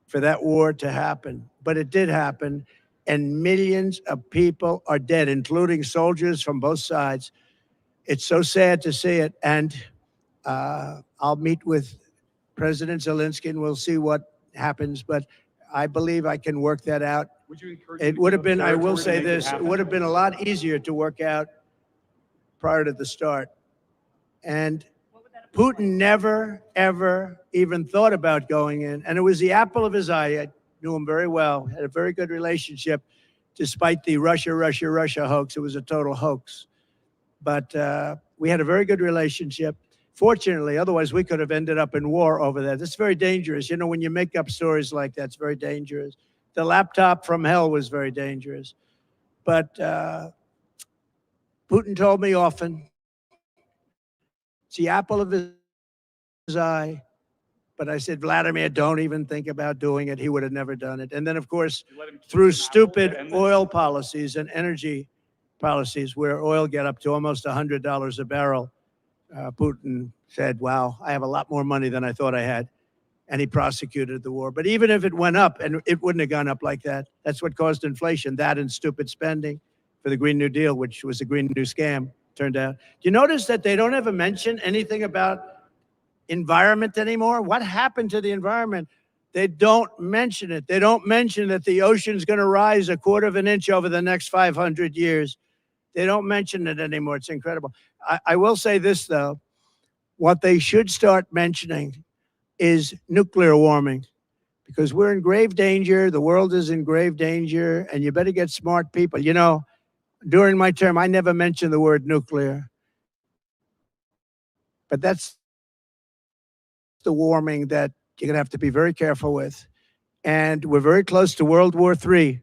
for that war to happen, but it did happen. And millions of people are dead, including soldiers from both sides. It's so sad to see it. And I'll meet with President Zelensky and we'll see what happens. But I believe I can work that out. It would have been, I will say this, it would have been a lot easier to work out prior to the start. And Putin never, ever even thought about going in. And it was the apple of his eye. I knew him very well, had a very good relationship, despite the Russia hoax. It was a total hoax. But we had a very good relationship. Fortunately, otherwise we could have ended up in war over that. It's very dangerous. You know, when you make up stories like that, it's very dangerous. The laptop from hell was very dangerous. But Putin told me often, it's the apple of his eye. But I said, Vladimir, don't even think about doing it. He would have never done it. And then, of course, through stupid oil policies and energy policies where oil get up to almost $100 a barrel, Putin said, wow, I have a lot more money than I thought I had. And he prosecuted the war. But even if it went up, and it wouldn't have gone up like that, that's what caused inflation, that and stupid spending for the Green New Deal, which was a Green New scam, turned out. Do you notice that they don't ever mention anything about environment anymore? What happened to the environment? They don't mention it. They don't mention that the ocean's going to rise 1/4 of an inch over the next 500 years. They don't mention it anymore. It's incredible. I will say this, though. What they should start mentioning is nuclear warming, because we're in grave danger. The world is in grave danger, and you better get smart people. You know, during my term, I never mentioned the word nuclear, but that's the warming that you're going to have to be very careful with. And we're very close to World War III,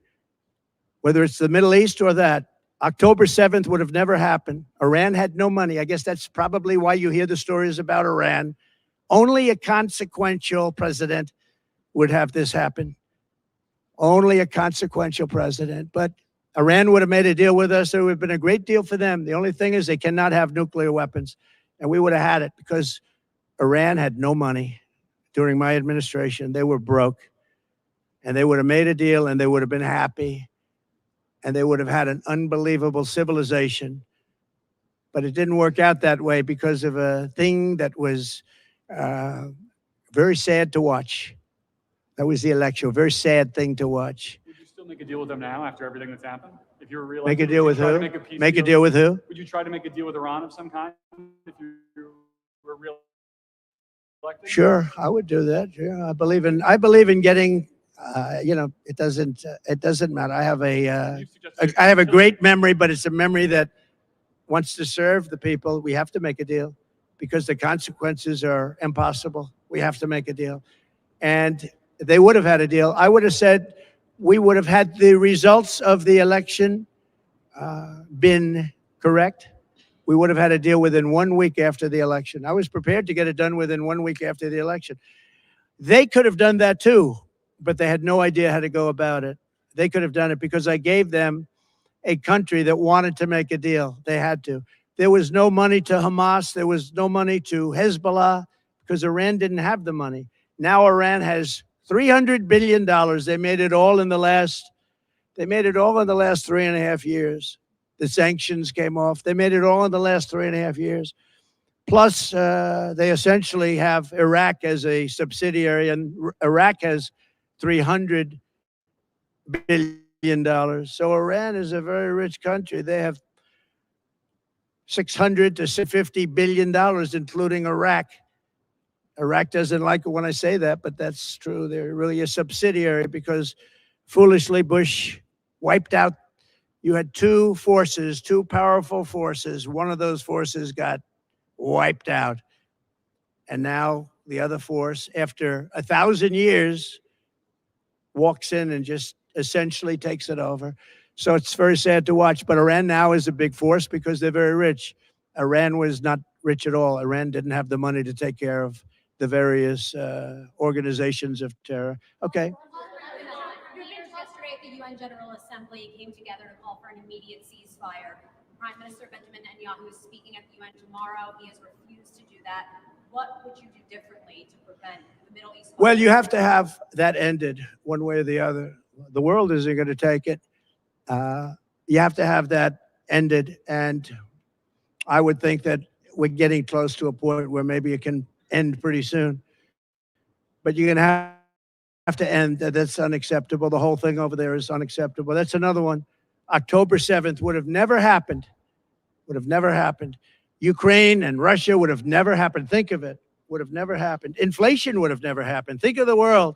whether it's the Middle East or that. October 7th would have never happened. Iran had no money. I guess that's probably why you hear the stories about Iran. Only a consequential president would have this happen. Only a consequential president. But Iran would have made a deal with us. It would have been a great deal for them. The only thing is they cannot have nuclear weapons. And we would have had it because Iran had no money during my administration. They were broke. And they would have made a deal and they would have been happy. And they would have had an unbelievable civilization. But it didn't work out that way because of a thing that was very sad to watch. That was the election, a very sad thing to watch. Would you still make a deal with them now after everything that's happened? If you were reelected, make a deal with who? Make a deal with who? Would you try to make a deal with Iran of some kind if you were reelected? Sure, I would do that. Yeah, I believe in getting. It doesn't matter. I have a great memory, but it's a memory that wants to serve the people. We have to make a deal because the consequences are impossible. We have to make a deal. And they would have had a deal. I would have said we would have had the results of the election been correct. We would have had a deal within 1 week after the election. I was prepared to get it done within 1 week after the election. They could have done that too, but they had no idea how to go about it. They could have done it because I gave them a country that wanted to make a deal. They had to. There was no money to Hamas. There was no money to Hezbollah because Iran didn't have the money. Now Iran has $300 billion. They made it all in the last 3.5 years. The sanctions came off. They made it all in the last 3.5 years. Plus, they essentially have Iraq as a subsidiary, and Iraq has $300 billion. So Iran is a very rich country. They have $600 to $50 billion, including Iraq. Iraq doesn't like it when I say that, but that's true. They're really a subsidiary because foolishly Bush wiped out. You had two powerful forces. One of those forces got wiped out. And now the other force, after 1,000 years, walks in and just essentially takes it over. So it's very sad to watch. But Iran now is a big force because they're very rich. Iran was not rich at all. Iran didn't have the money to take care of the various organizations of terror. Okay. Yesterday at the UN General Assembly came together to call for an immediate ceasefire. Prime Minister Benjamin Netanyahu is speaking at the UN tomorrow. He has refused to do that. What would you do differently to prevent the Middle East? Well, you have to have that ended one way or the other. The world isn't going to take it. You have to have that ended. And I would think that we're getting close to a point where maybe it can end pretty soon. But you're going to have to end. That's unacceptable. The whole thing over there is unacceptable. That's another one. October 7th would have never happened. Would have never happened. Ukraine and Russia would have never happened. Think of it. Would have never happened. Inflation would have never happened. Think of the world.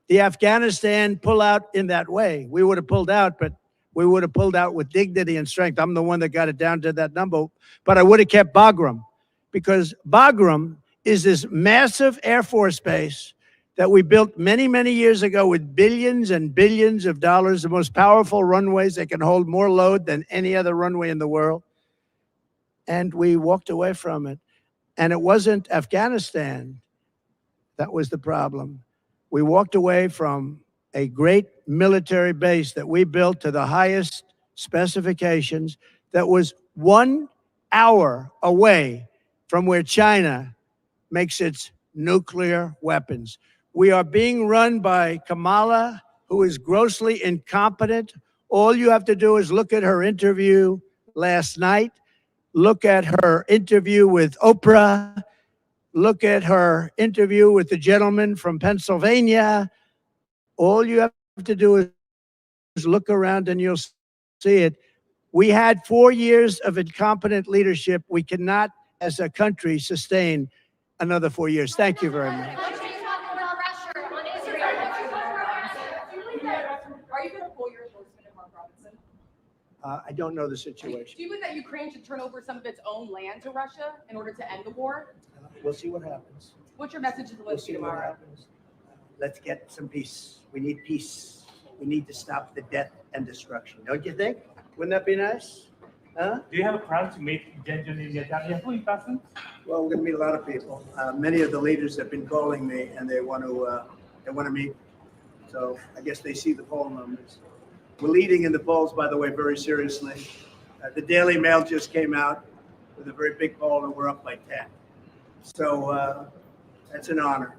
The Afghanistan pull out in that way. We would have pulled out, but we would have pulled out with dignity and strength. I'm the one that got it down to that number. But I would have kept Bagram because Bagram is this massive Air Force base that we built many, many years ago with billions and billions of dollars, the most powerful runways that can hold more load than any other runway in the world. And we walked away from it. And it wasn't Afghanistan that was the problem. We walked away from a great military base that we built to the highest specifications that was 1 hour away from where China makes its nuclear weapons. We are being run by Kamala, who is grossly incompetent. All you have to do is look at her interview last night, look at her interview with Oprah, look at her interview with the gentleman from Pennsylvania. All you have to do is look around and you'll see it. We had 4 years of incompetent leadership. We cannot, as a country, sustain another 4 years. Thank you very much. What are you talking about pressure on Israel? Are you going to pull your endorsement of Mark Robinson? I don't know the situation. Do you believe that Ukraine should turn over some of its own land to Russia in order to end the war? We'll see what happens. What's your message to We'll Zelensky see what tomorrow? happens. Let's get some peace. We need peace. We need to stop the death and destruction. Don't you think? Wouldn't that be nice? Huh? Do you have a plan to meet Benjamin Netanyahu in person? Well, we're going to meet a lot of people. Many of the leaders have been calling me, and they want to meet. So I guess they see the poll numbers. We're leading in the polls, by the way, very seriously. The Daily Mail just came out with a very big poll, and we're up by 10. So that's an honor.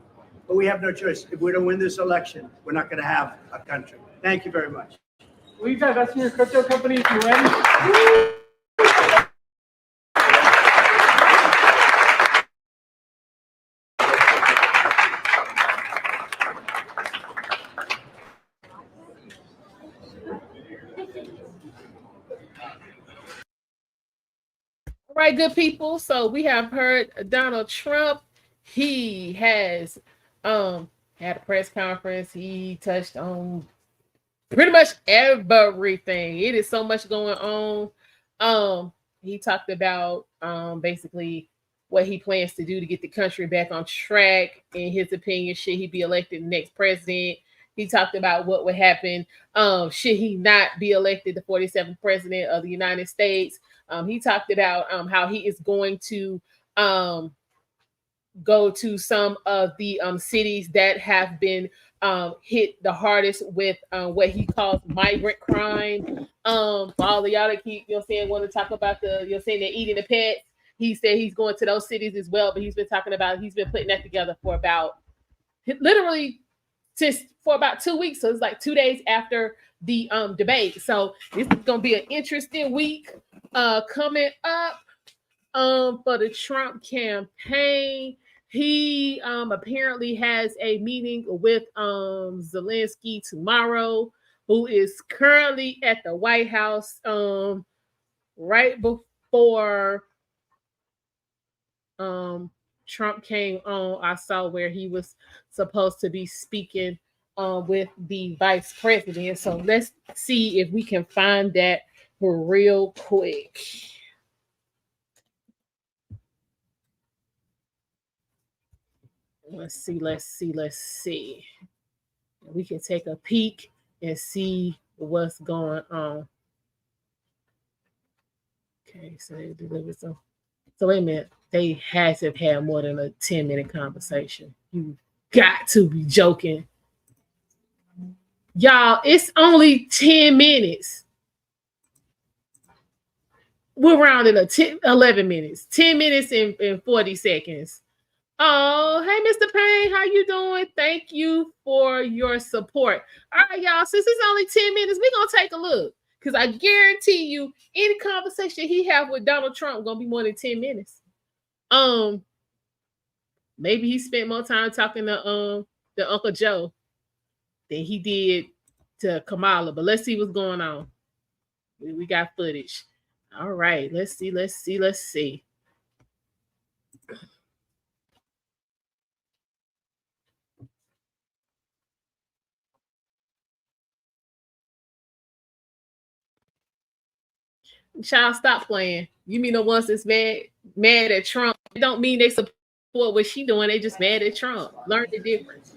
But we have no choice. If we don't win this election, we're not going to have a country. Thank you very much. Will you divest in your crypto company if you win? All right, good people. So we have heard Donald Trump. He has had a press conference. He touched on pretty much everything. It is so much going on. He talked about basically what he plans to do to get the country back on track. In his opinion, should he be elected next president? He talked about what would happen should he not be elected the 47th president of the United States. He talked about how he is going to go to some of the cities that have been hit the hardest with what he calls migrant crime. For all of y'all that keep, want to talk about they're eating the pets. He said he's going to those cities as well, but he's been putting that together for about 2 weeks. So it's like 2 days after the debate. So this is going to be an interesting week coming up for the Trump campaign. He apparently has a meeting with Zelensky tomorrow, who is currently at the White House right before Trump came on. I saw where he was supposed to be speaking with the vice president. So let's see if we can find that real quick. Let's see. We can take a peek and see what's going on. Okay, so they delivered some. So wait a minute. They had to have had more than a 10-minute conversation. You got to be joking. Y'all, it's only 10 minutes. We're rounding up 11 minutes. 10 minutes and 40 seconds. Oh, hey, Mr. Payne, how you doing? Thank you for your support. All right, y'all, since it's only 10 minutes, we're going to take a look. Because I guarantee you, any conversation he have with Donald Trump going to be more than 10 minutes. Maybe he spent more time talking to Uncle Joe than he did to Kamala. But let's see what's going on. We got footage. All right, let's see. Child, stop playing. You mean the ones that's mad at Trump? It don't mean they support what she doing. They just mad at Trump. Learn the difference.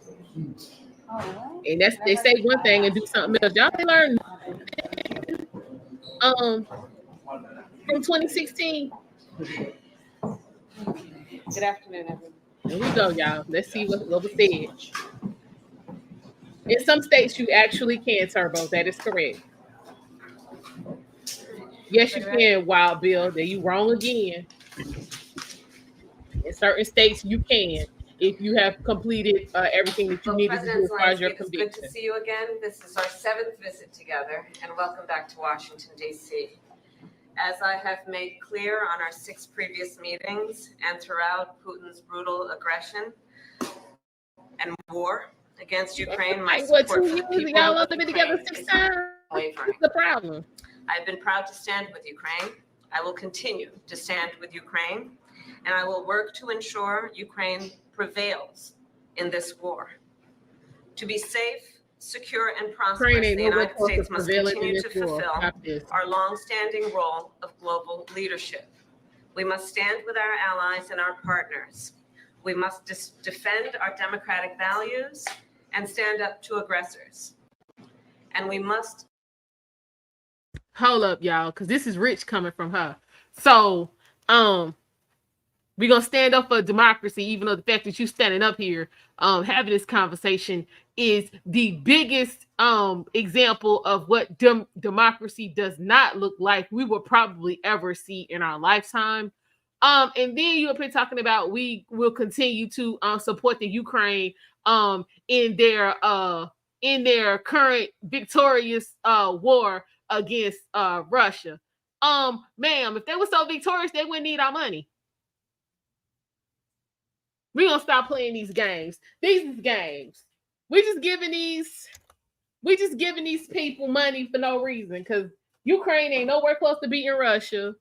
And that's they say one thing and do something else. Y'all learn from 2016. Good afternoon, everyone. Here we go, y'all. Let's see what was said. In some states, you actually can turbo. That is correct. Yes, you can, Wild Bill. Then you wrong again. In certain states, you can, if you have completed everything that you needed to do as far as your conviction. It's good to see you again. This is our 7th visit together, and welcome back to Washington, D.C. As I have made clear on our 6 previous meetings and throughout Putin's brutal aggression and war against Ukraine, my support for the people y'all of have been together Ukraine 6 is times. unwavering. What's the problem? I've been proud to stand with Ukraine. I will continue to stand with Ukraine, and I will work to ensure Ukraine prevails in this war. To be safe, secure, and prosperous, the United States must continue to fulfill our longstanding role of global leadership. We must stand with our allies and our partners. We must defend our democratic values and stand up to aggressors. And we must... Hold up, y'all, because this is rich coming from her. So, we're going to stand up for democracy, even though the fact that you standing up here having this conversation is the biggest example of what democracy does not look like we will probably ever see in our lifetime. And then you up here talking about we will continue to support the Ukraine in their current victorious war against Russia. Ma'am, if they were so victorious, they wouldn't need our money. We're gonna stop playing these games. These is games. We just giving these people money for no reason, because Ukraine ain't nowhere close to beating Russia.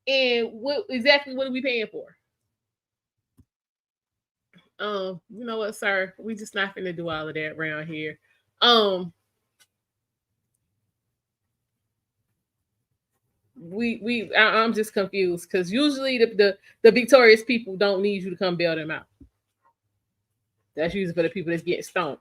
And what are we paying for? You know what, sir? We just not finna do all of that around here. I'm just confused, because usually the victorious people don't need you to come bail them out. That's usually for the people that's getting stoned.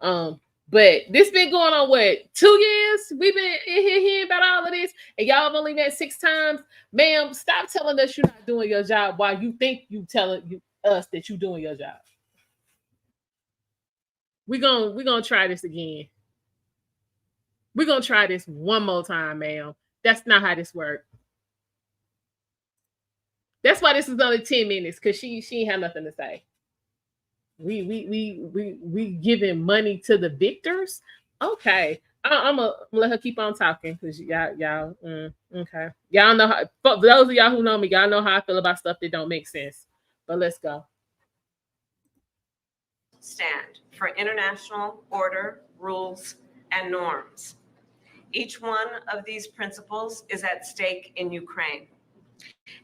But this been going on, what, 2 years? We've been in here hearing about all of this, and y'all have only met 6 times. Ma'am, stop telling us you're not doing your job while you think you telling us that you're doing your job. We're gonna try this again. We're gonna try this one more time, ma'am. That's not how this works. That's why this is only 10 minutes, because she ain't have nothing to say. We giving money to the victors. Okay, I'm gonna let her keep on talking, because y'all okay. Y'all know how. For those of y'all who know me, y'all know how I feel about stuff that don't make sense. But let's go. Stand for international order, rules, and norms. Each one of these principles is at stake in Ukraine,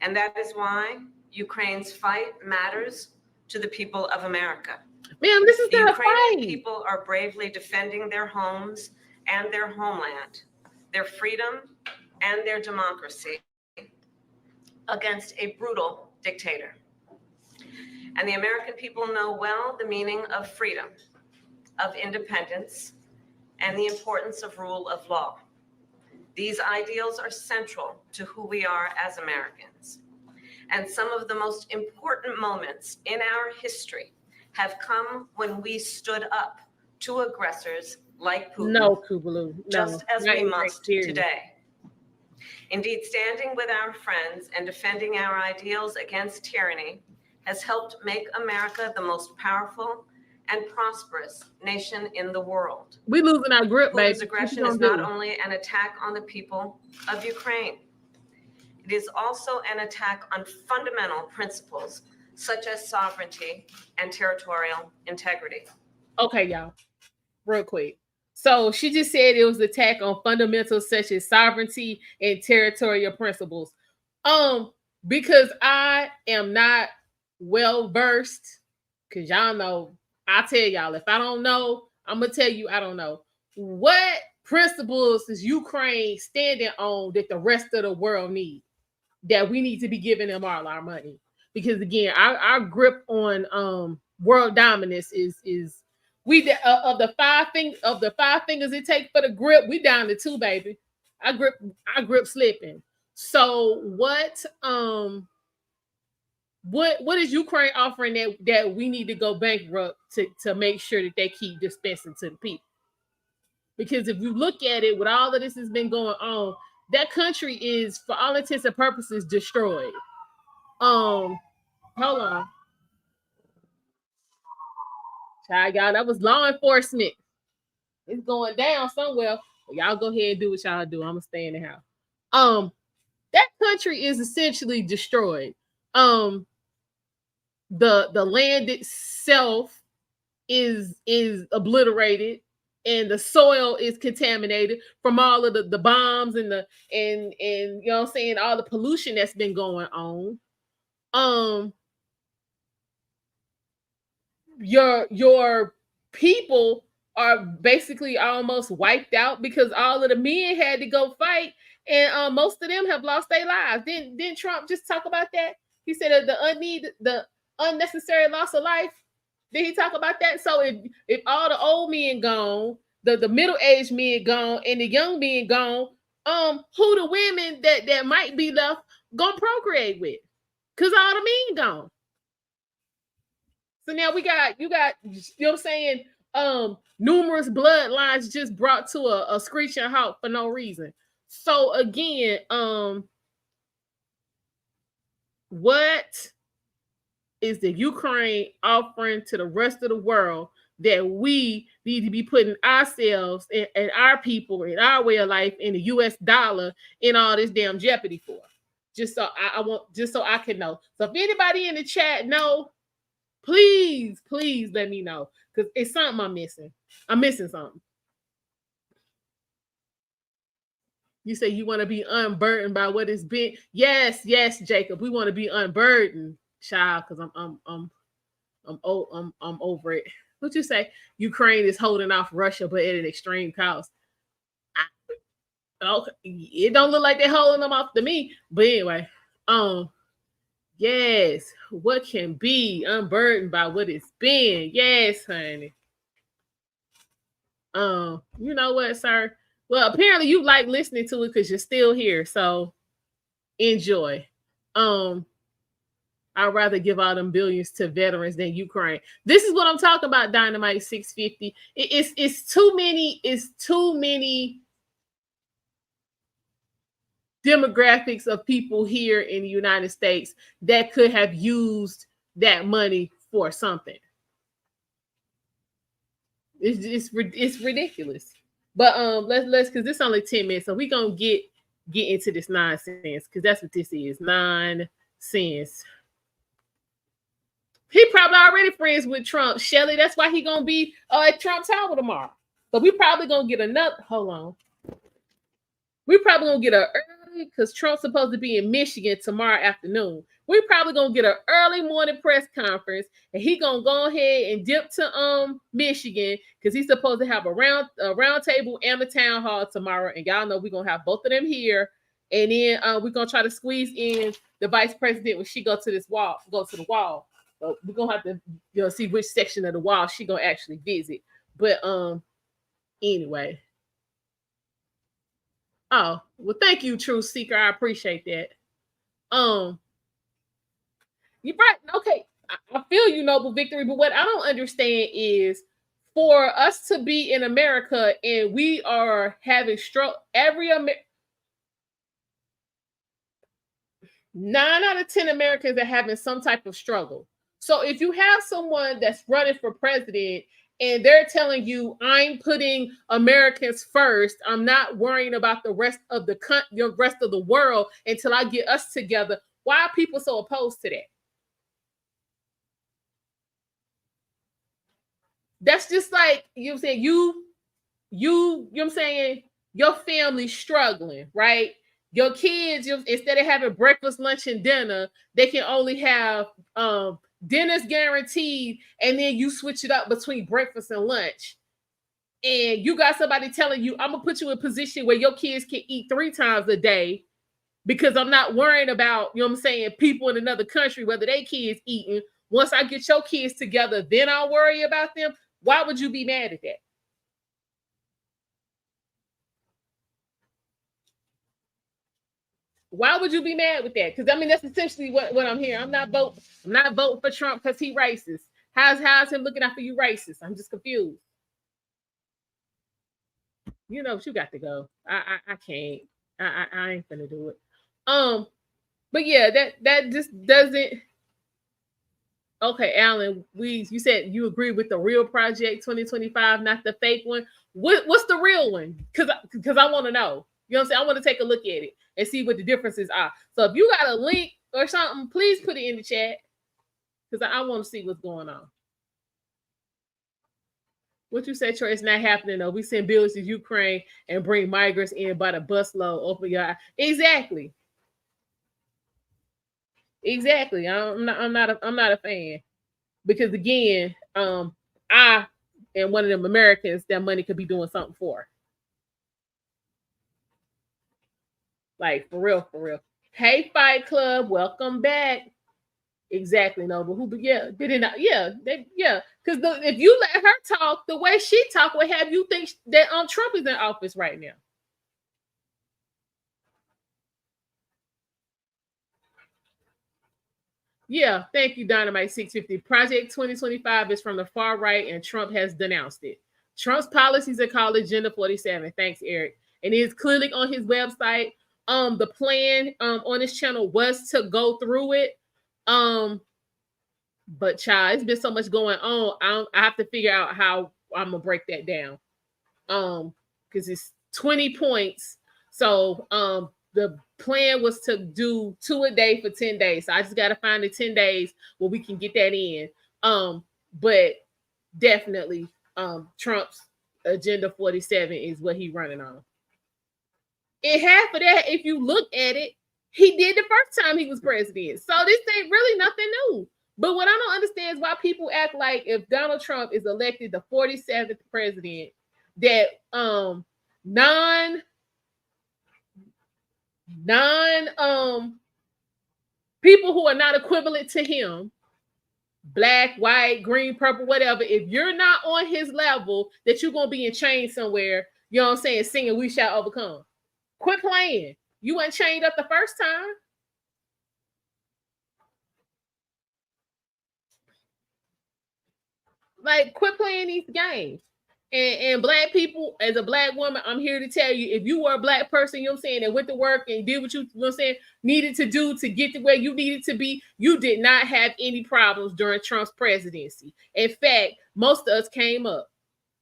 and that is why Ukraine's fight matters to the people of America. Ma'am, this is not a fight. The Ukrainian people are bravely defending their homes and their homeland, their freedom and their democracy against a brutal dictator. And the American people know well the meaning of freedom, of independence, and the importance of rule of law. These ideals are central to who we are as Americans. And some of the most important moments in our history have come when we stood up to aggressors like Putin. No, Kubalu. No, just as we must today. Indeed, standing with our friends and defending our ideals against tyranny has helped make America the most powerful and prosperous nation in the world. We losing our grip, baby. Putin's aggression is not only an attack on the people of Ukraine, it is also an attack on fundamental principles such as sovereignty and territorial integrity. Okay, y'all, real quick. So she just said it was an attack on fundamentals such as sovereignty and territorial principles. Because I am not well versed, because y'all know, I tell y'all, if I don't know, I'm gonna tell you I don't know. What principles is Ukraine standing on that the rest of the world needs, that we need to be giving them all our money? Because again, our grip on world dominance is we of the five fingers it takes for the grip, we down to 2, baby. Our grip slipping. So what is Ukraine offering that we need to go bankrupt to make sure that they keep dispensing to the people? Because if you look at it, with all of this has been going on, that country is, for all intents and purposes, destroyed. Hold on. Child, y'all, that was law enforcement. It's going down somewhere. Y'all go ahead and do what y'all do. I'm gonna stay in the house. That country is essentially destroyed. The land itself is obliterated, and the soil is contaminated from all of the bombs and and you know what I'm saying, all the pollution that's been going on. Your people are basically almost wiped out because all of the men had to go fight, and most of them have lost their lives. Didn't Trump just talk about that? He said that the unnecessary loss of life. Did he talk about that? So if all the old men gone, the middle-aged men gone, and the young men gone, who the women that might be left gonna procreate with? Because all the men gone. So now you got, you know what I'm saying, numerous bloodlines just brought to a screeching halt for no reason. So again, what is the Ukraine offering to the rest of the world that we need to be putting ourselves and our people and our way of life in the US dollar in all this damn jeopardy for? Just so I can know. So if anybody in the chat know, please let me know, because it's something I'm missing. I'm missing something. You say you want to be unburdened by what it's been. Yes, Jacob. We want to be unburdened, child, because I'm over it. What you say? Ukraine is holding off Russia, but at an extreme cost. Okay, it don't look like they're holding them off to me. But anyway, yes, what can be unburdened by what it's been? Yes, honey. You know what, sir? Well, apparently you like listening to it because you're still here. So enjoy. I'd rather give all them billions to veterans than Ukraine. This is what I'm talking about, Dynamite 650. It's too many demographics of people here in the United States that could have used that money for something. It's ridiculous. But let's because this is only 10 minutes, so we're gonna get into this nonsense, because that's what this is. Nonsense. He probably already friends with Trump, Shelly. That's why he gonna be at Trump Tower tomorrow. So we probably gonna get another. Hold on. We probably gonna get an early, because Trump's supposed to be in Michigan tomorrow afternoon. We probably gonna get an early morning press conference, and he gonna go ahead and dip to Michigan, because he's supposed to have a round table and a town hall tomorrow. And y'all know we're gonna have both of them here, and then we're gonna try to squeeze in the vice president when she go to the wall. So we're gonna have to see which section of the wall she gonna actually visit. But anyway. Oh, well, thank you, Truth Seeker. I appreciate that. You're right. Okay, I feel you, Noble Victory. But what I don't understand is, for us to be in America and we are having struggle, 9 out of 10 Americans are having some type of struggle. So if you have someone that's running for president and they're telling you, I'm putting Americans first, I'm not worrying about the rest of the rest of the world until I get us together, why are people so opposed to that? That's just like you said, you know what I'm saying, your family's struggling, right? Your kids, instead of having breakfast, lunch, and dinner, they can only have dinner's guaranteed, and then you switch it up between breakfast and lunch. And you got somebody telling you, I'm gonna put you in a position where your kids can eat 3 times a day, because I'm not worrying about, you know what I'm saying, people in another country, whether they kids eating. Once I get your kids together, then I'll worry about them. Why would you be mad at that? Why would you be mad with that? Because I mean, that's essentially what I'm hearing. I'm not voting for Trump because he racist. How's him looking out for you racist? I'm just confused. You know, you got to go. I can't. I ain't gonna do it. But yeah, that just doesn't. Okay, Alan, you said you agree with the real project 2025, not the fake one. What's the real one? Because I want to know. You know what I'm saying? I want to take a look at it and see what the differences are. So if you got a link or something, please put it in the chat because I want to see what's going on. What you said, Troy, it's not happening though. We send bills to Ukraine and bring migrants in by the busload. Open your eye. Exactly. Exactly. I'm not a fan. Because again, I am one of them Americans that money could be doing something for. Like for real, for real. Hey, Fight Club, welcome back. Exactly, no, but did it not? Yeah, because if you let her talk the way she talk, would have you think that Trump is in office right now. Yeah, thank you, Dynamite 650. Project 2025 is from the far right, and Trump has denounced it. Trump's policies are called Agenda 47. Thanks, Eric. And it is clearly on his website. The plan on his channel was to go through it. But child, it's been so much going on. I have to figure out how I'm gonna break that down. Because it's 20 points. So the plan was to do 2 a day for 10 days. So I just gotta find the 10 days where we can get that in. But definitely Trump's Agenda 47 is what he's running on. And half of that, if you look at it, he did the first time he was president. So this ain't really nothing new. But what I don't understand is why people act like if Donald Trump is elected the 47th president, that non people who are not equivalent to him, black, white, green, purple, whatever, if you're not on his level, that you're gonna be in chains somewhere, you know what I'm saying, singing "We Shall Overcome." Quit playing. You weren't chained up the first time. Like, quit playing these games. And black people, as a black woman, I'm here to tell you, if you were a black person, you know what I'm saying, and went to work and did what you know what I'm saying, needed to do to get to where you needed to be, you did not have any problems during Trump's presidency. In fact, most of us came up.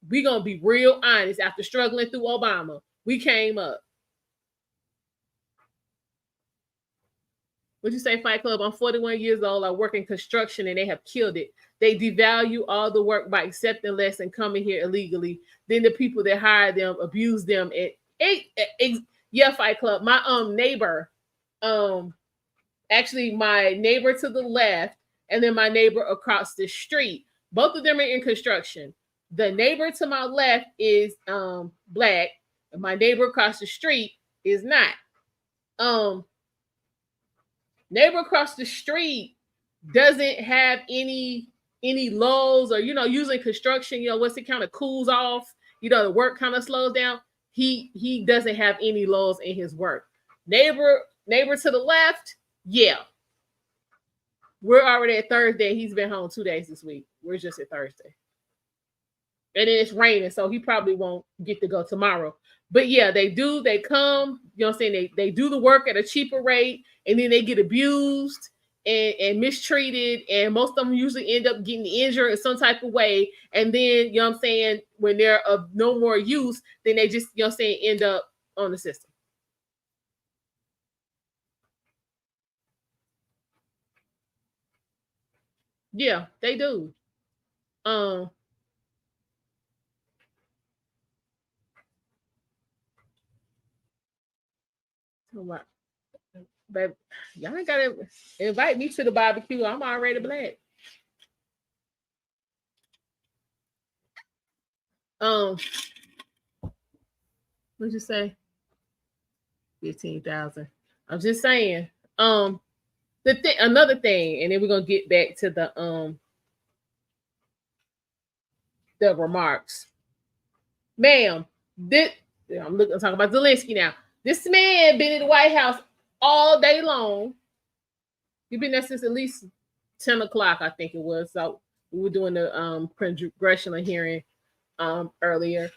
We're going to be real honest. After struggling through Obama, we came up. What'd you say, Fight Club? I'm 41 years old. I work in construction and they have killed it. They devalue all the work by accepting less and coming here illegally. Then the people that hire them abuse them. Yeah, Fight Club. My neighbor, actually my neighbor to the left and then my neighbor across the street. Both of them are in construction. The neighbor to my left is black, and my neighbor across the street is not. Neighbor across the street doesn't have any lows, or usually construction, once it kind of cools off, the work kind of slows down. He doesn't have any lows in his work. Neighbor to the left, yeah. We're already at Thursday. He's been home 2 days this week. We're just at Thursday. And then it's raining, so he probably won't get to go tomorrow. But yeah, they come, you know what I'm saying? They do the work at a cheaper rate, and then they get abused and mistreated, and most of them usually end up getting injured in some type of way. And then, you know what I'm saying, when they're of no more use, then they just, you know what I'm saying, end up on the system. Yeah, they do. But y'all ain't gotta invite me to the barbecue. I'm already black. What'd you say? 15,000. I'm just saying. Another thing, and then we're gonna get back to the remarks. Ma'am, I'm talking about Zelensky now. This man been in the White House all day long. He's been there since at least 10 o'clock, I think it was. So we were doing the congressional hearing earlier.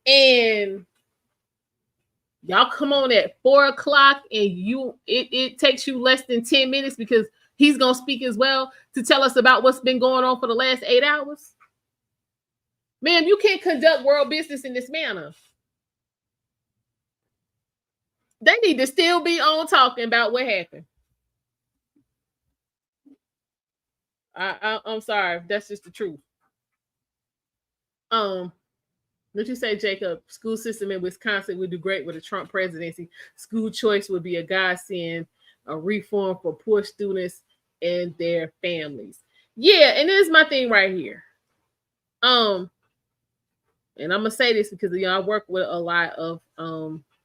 And y'all come on at 4 o'clock, and it takes you less than 10 minutes because he's going to speak as well to tell us about what's been going on for the last 8 hours? Ma'am, you can't conduct world business in this manner. They need to still be on talking about what happened. I'm sorry. That's just the truth. What you say, Jacob? School system in Wisconsin would do great with a Trump presidency. School choice would be a godsend, a reform for poor students and their families. Yeah, and this is my thing right here. And I'm gonna say this because I work with a lot of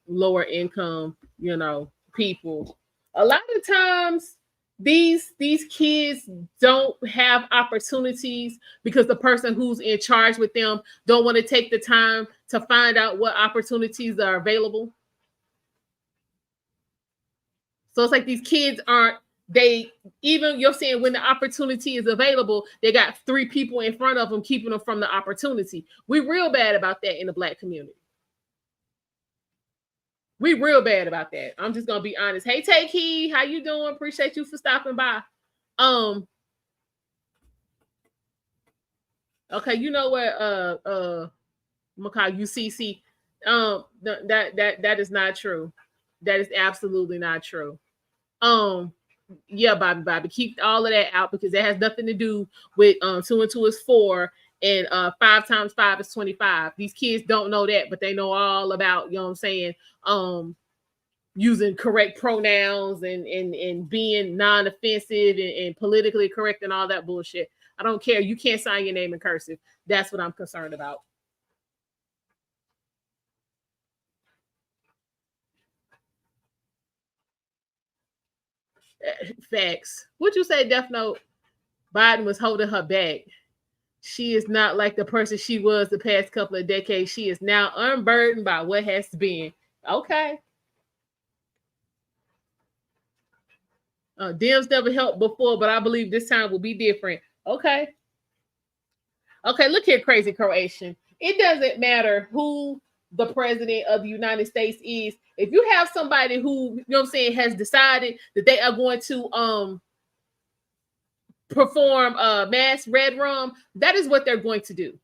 lower income, people. A lot of times these kids don't have opportunities because the person who's in charge with them don't want to take the time to find out what opportunities are available. So it's like these kids you're saying when the opportunity is available, they got 3 people in front of them keeping them from the opportunity. We real bad about that in the Black community. We real bad about that. I'm just gonna be honest. Hey, Take Heed, how you doing? Appreciate you for stopping by. Okay, you know what? I'm gonna call UCC. That is not true. That is absolutely not true. Yeah, Bobby, keep all of that out because that has nothing to do with 2 and 2 is 4 and 5 times 5 is 25. These kids don't know that, but they know all about, you know what I'm saying, using correct pronouns and being non-offensive and politically correct and all that bullshit. I don't care. You can't sign your name in cursive. That's what I'm concerned about. Facts. What'd you say, Death Note? Biden was holding her back. She is not like the person she was the past couple of decades. She is now unburdened by what has been. Okay. Dems never helped before, but I believe this time will be different. Okay. Okay, look here, crazy Croatian. It doesn't matter who the president of the United States is. If you have somebody who, has decided that they are going to perform mass red rum, that is what they're going to do.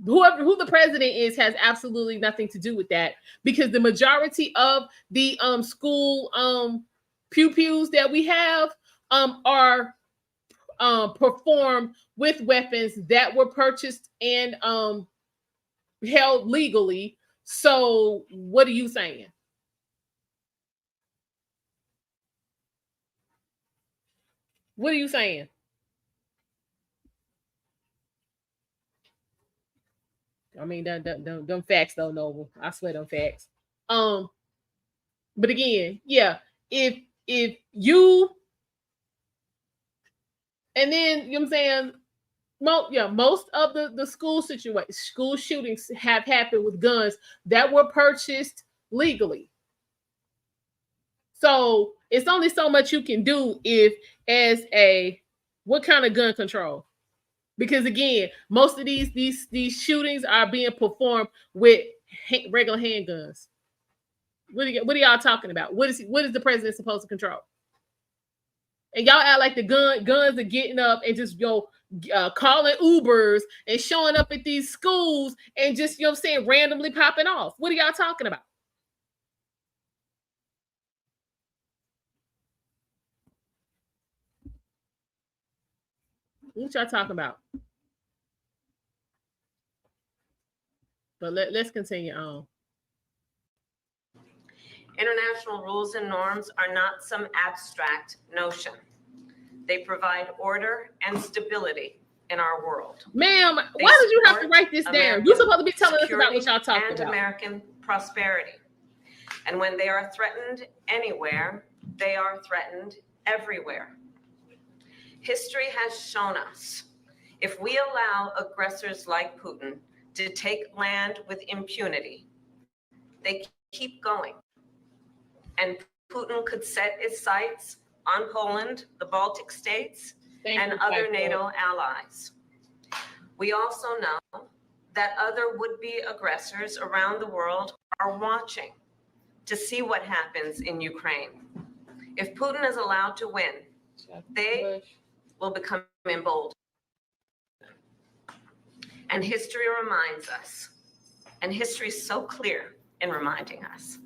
Who the president is has absolutely nothing to do with that, because the majority of the school pew-pews that we have are performed with weapons that were purchased and held legally. So what are you saying? What are you saying? I mean, them facts though, Noble. I swear them facts. But again, yeah, if you, and then, you know what I'm saying, most of the school shootings have happened with guns that were purchased legally. So it's only so much you can do what kind of gun control? Because again, most of these shootings are being performed with regular handguns. What are y'all talking about? What is the president supposed to control? And y'all act like the guns are getting up and just calling Ubers and showing up at these schools and just, randomly popping off. What are y'all talking about? What y'all talking about? But let's continue on. International rules and norms are not some abstract notion. They provide order and stability in our world. Ma'am, why did you have to write this down? You're supposed to be telling us about what y'all talking about. American prosperity. And when they are threatened anywhere, they are threatened everywhere. History has shown us, if we allow aggressors like Putin to take land with impunity, they keep going. And Putin could set his sights on Poland, the Baltic states, and other NATO allies. We also know that other would-be aggressors around the world are watching to see what happens in Ukraine. If Putin is allowed to win, they will become emboldened. And history reminds us, and history is so clear in reminding us,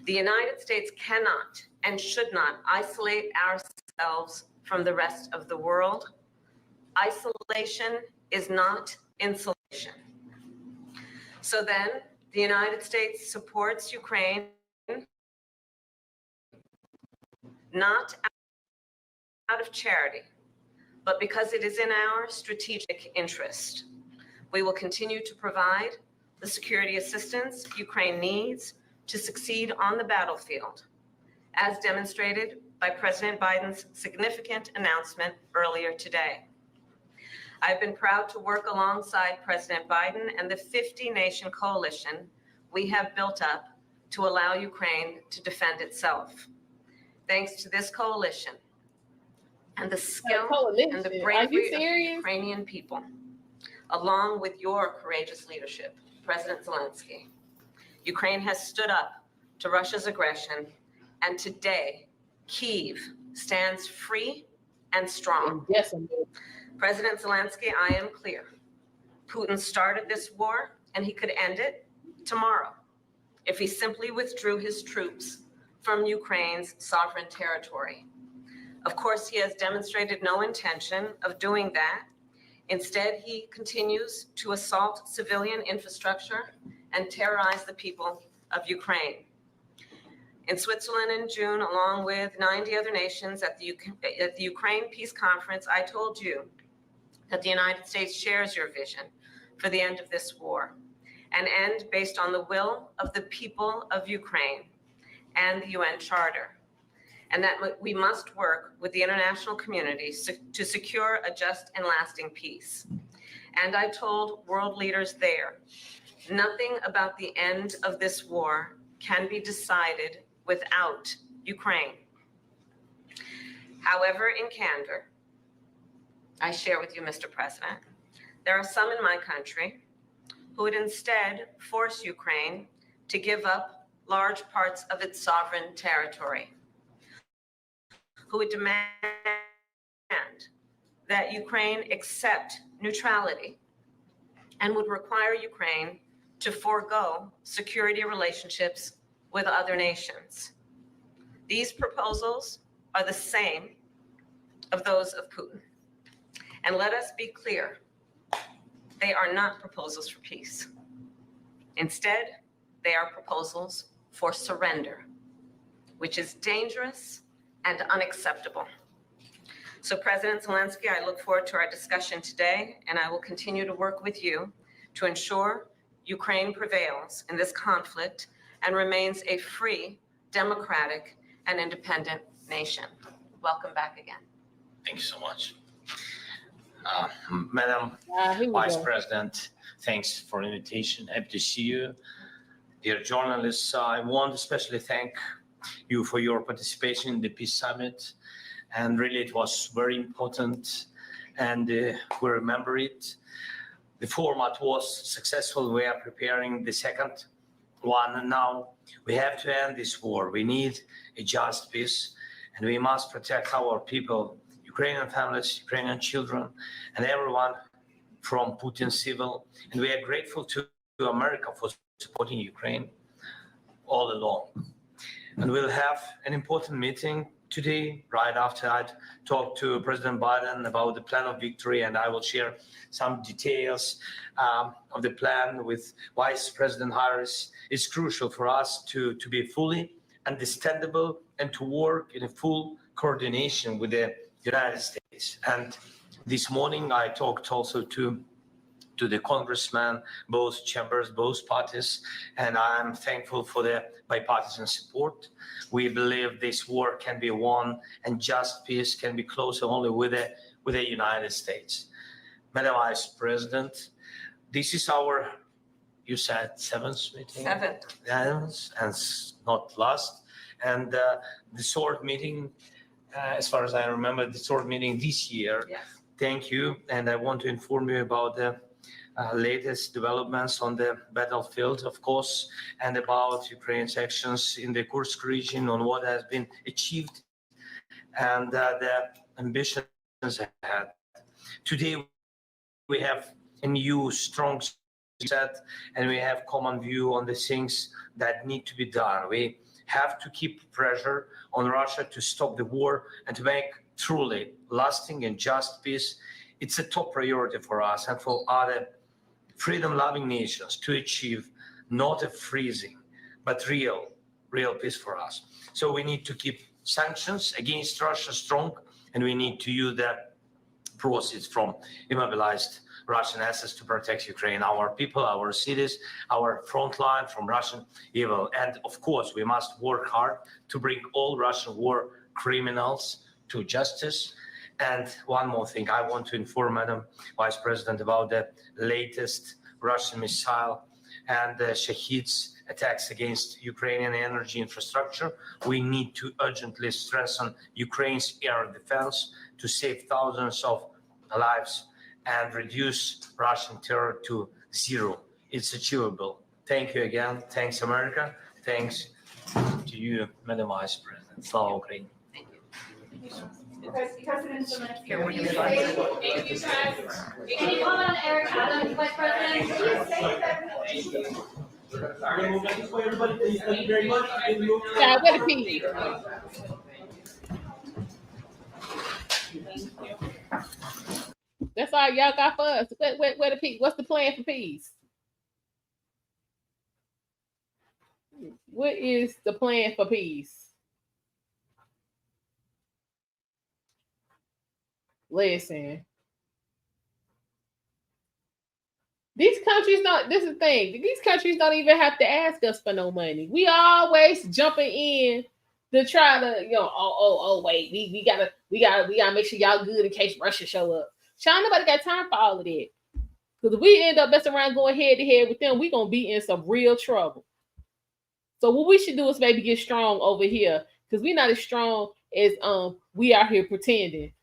the United States cannot and should not isolate ourselves from the rest of the world. Isolation is not insulation. So then, the United States supports Ukraine not out of charity, but because it is in our strategic interest. We will continue to provide the security assistance Ukraine needs to succeed on the battlefield, as demonstrated by President Biden's significant announcement earlier today. I've been proud to work alongside President Biden and the 50-nation coalition we have built up to allow Ukraine to defend itself. Thanks to this coalition and the skill and the bravery of the Ukrainian people, along with your courageous leadership, President Zelensky, Ukraine has stood up to Russia's aggression, and today, Kyiv stands free and strong. Yes, President Zelensky, I am clear. Putin started this war, and he could end it tomorrow if he simply withdrew his troops from Ukraine's sovereign territory. Of course, he has demonstrated no intention of doing that. Instead, he continues to assault civilian infrastructure and terrorize the people of Ukraine. In Switzerland in June, along with 90 other nations at the Ukraine Peace Conference, I told you that the United States shares your vision for the end of this war, an end based on the will of the people of Ukraine and the UN Charter, and that we must work with the international community to secure a just and lasting peace. And I told world leaders there, nothing about the end of this war can be decided without Ukraine. However, in candor, I share with you, Mr. President, there are some in my country who would instead force Ukraine to give up large parts of its sovereign territory, who would demand that Ukraine accept neutrality and would require Ukraine to forego security relationships with other nations. These proposals are the same of those of Putin. And let us be clear, they are not proposals for peace. Instead, they are proposals for surrender, which is dangerous and unacceptable. So President Zelensky, I look forward to our discussion today, and I will continue to work with you to ensure Ukraine prevails in this conflict and remains a free, democratic, and independent nation. Welcome back again. Thank you so much. Madam Vice President, thanks for the invitation. Happy to see you. Dear journalists, I want to especially thank you for your participation in the Peace Summit. And really, it was very important, and we remember it. The format was successful. We are preparing the second one, and now we have to end this war. We need a just peace, and we must protect our people, Ukrainian families, Ukrainian children, and everyone from Putin's civil. And we are grateful to America for supporting Ukraine all along. And we'll have an important meeting today, right after I talk to President Biden about the plan of victory, and I will share some details of the plan with Vice President Harris. It's crucial for us to be fully understandable and to work in a full coordination with the United States. And this morning I talked also to the congressmen, both chambers, both parties, and I'm thankful for the bipartisan support. We believe this war can be won and just peace can be closer only with the United States. Madam Vice President, this is our, you said, seventh meeting? Seventh, and not last. And the third meeting, as far as I remember, the third meeting this year. Yes. Thank you. And I want to inform you about the latest developments on the battlefield, of course, and about Ukraine's actions in the Kursk region, on what has been achieved and the ambitions ahead. Today, we have a new strong set, and we have common view on the things that need to be done. We have to keep pressure on Russia to stop the war and to make truly lasting and just peace. It's a top priority for us and for other freedom-loving nations to achieve not a freezing, but real peace for us. So we need to keep sanctions against Russia strong, and we need to use the proceeds from immobilized Russian assets to protect Ukraine, our people, our cities, our front line from Russian evil. And of course, we must work hard to bring all Russian war criminals to justice. And one more thing, I want to inform Madam Vice President about the latest Russian missile and the Shaheeds attacks against Ukrainian energy infrastructure. We need to urgently strengthen Ukraine's air defense to save thousands of lives and reduce Russian terror to zero. It's achievable. Thank you again. Thanks, America. Thanks to you, Madam Vice President. Slava Ukraine. Any comment on Eric Adams, Vice President? Everybody, please, thank you very much. Child, where the peas? That's all y'all got for us. Where the peas? What's the plan for peace? What is the plan for peace? Listen. These countries don't, this is the thing. These countries don't even have to ask us for no money. We always jumping in to try to, wait, we gotta make sure y'all good in case Russia show up. Child, nobody got time for all of that. Because if we end up messing around going head to head with them, we're gonna be in some real trouble. So what we should do is maybe get strong over here. Because we're not as strong as we are here pretending.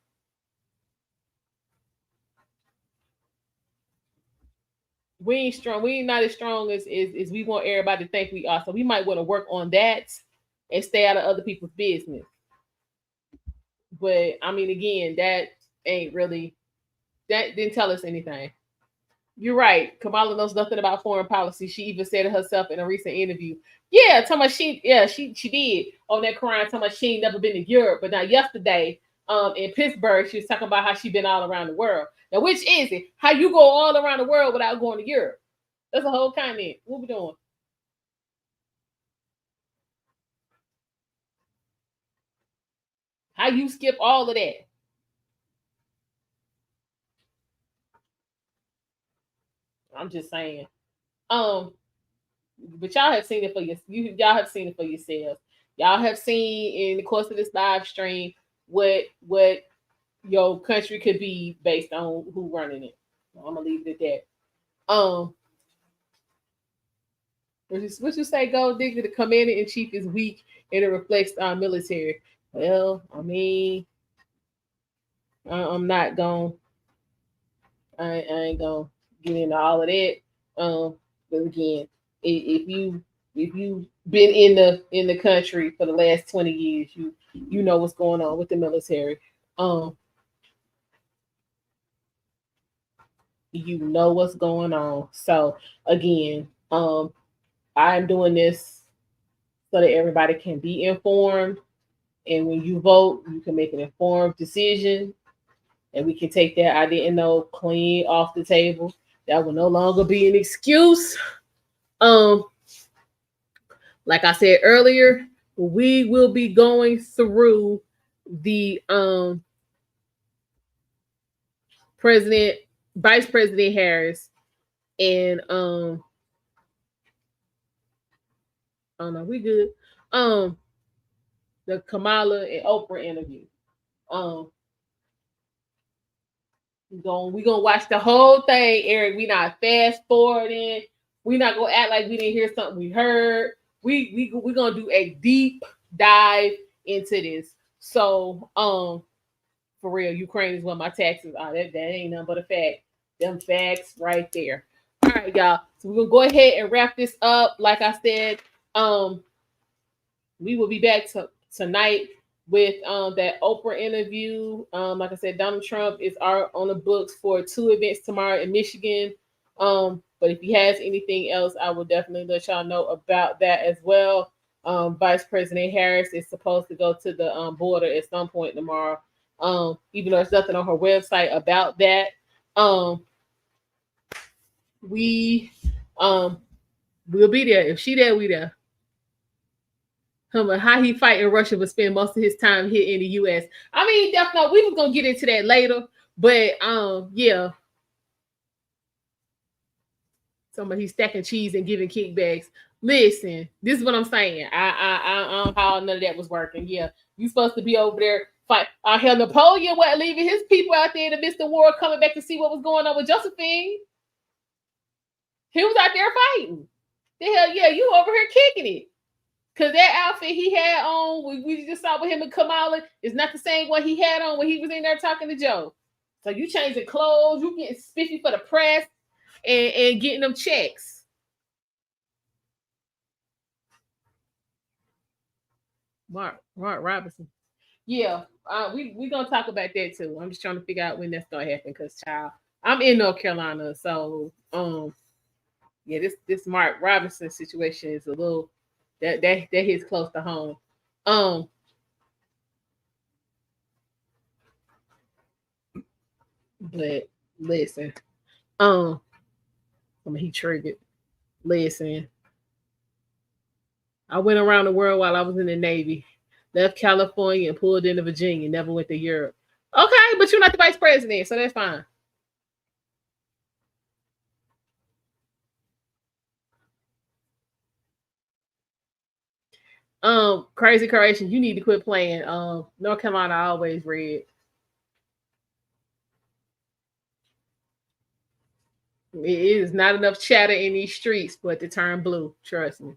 We ain't strong. We ain't not as strong as we want everybody to think we are. So we might want to work on that and stay out of other people's business. But I mean, again, that didn't tell us anything. You're right. Kamala knows nothing about foreign policy. She even said it herself in a recent interview. Yeah, talking about she did on that crying, talking about she ain't never been to Europe. But now yesterday, in Pittsburgh, she was talking about how she been all around the world. Now, which is it? How you go all around the world without going to Europe? That's a whole continent. What we doing? How you skip all of that? I'm just saying. But y'all have seen it for y'all have seen it for yourselves. Y'all have seen in the course of this live stream what your country could be based on who running it. I'm gonna leave it at that. What you say, Gold Digger? The commander in chief is weak and it reflects our military. Well, I mean, I'm not going. I ain't gonna get into all of that. But again, if you been in the country for the last 20 years, you know what's going on with the military. You know what's going on. So again, I'm doing this so that everybody can be informed. And when you vote, you can make an informed decision. And we can take that I didn't know clean off the table. That will no longer be an excuse. Like I said earlier, we will be going through the Vice President Harris and oh no, we good. The Kamala and Oprah interview. We're gonna watch the whole thing, Eric. We not fast forwarding. We not gonna act like we didn't hear something we heard. We're gonna do a deep dive into this. So for real, Ukraine is what my taxes are. That ain't nothing but a fact. Them facts right there. All right, y'all. So we're gonna go ahead and wrap this up. Like I said, we will be back tonight with that Oprah interview. Like I said, Donald Trump is on the books for 2 events tomorrow in Michigan. But if he has anything else, I will definitely let y'all know about that as well. Vice President Harris is supposed to go to the border at some point tomorrow. Even though there's nothing on her website about that. We'll be there. If she there, we there. How he fight in Russia but spend most of his time here in the US. I mean, definitely we were gonna get into that later, but yeah. Somebody he's stacking cheese and giving kickbacks. Listen, this is what I'm saying. I don't know how none of that was working. Yeah, you supposed to be over there fight. Hell, Napoleon wasn't leaving his people out there in the midst of war, coming back to see what was going on with Josephine. He was out there fighting. The hell yeah, you over here kicking it. Because that outfit he had on, we just saw with him and Kamala, is not the same one he had on when he was in there talking to Joe. So you changing clothes, you getting spiffy for the press, and getting them checks. Mark Robinson. Yeah, we gonna talk about that too. I'm just trying to figure out when that's gonna happen because child, I'm in North Carolina, so yeah, this Mark Robinson situation is a little that hits close to home. But listen, I mean, he triggered. Listen, I went around the world while I was in the Navy. Left California and pulled into Virginia. Never went to Europe. Okay, but you're not the vice president, so that's fine. Crazy Croatian, you need to quit playing. North Carolina always red. It is not enough chatter in these streets, but to turn blue. Trust me.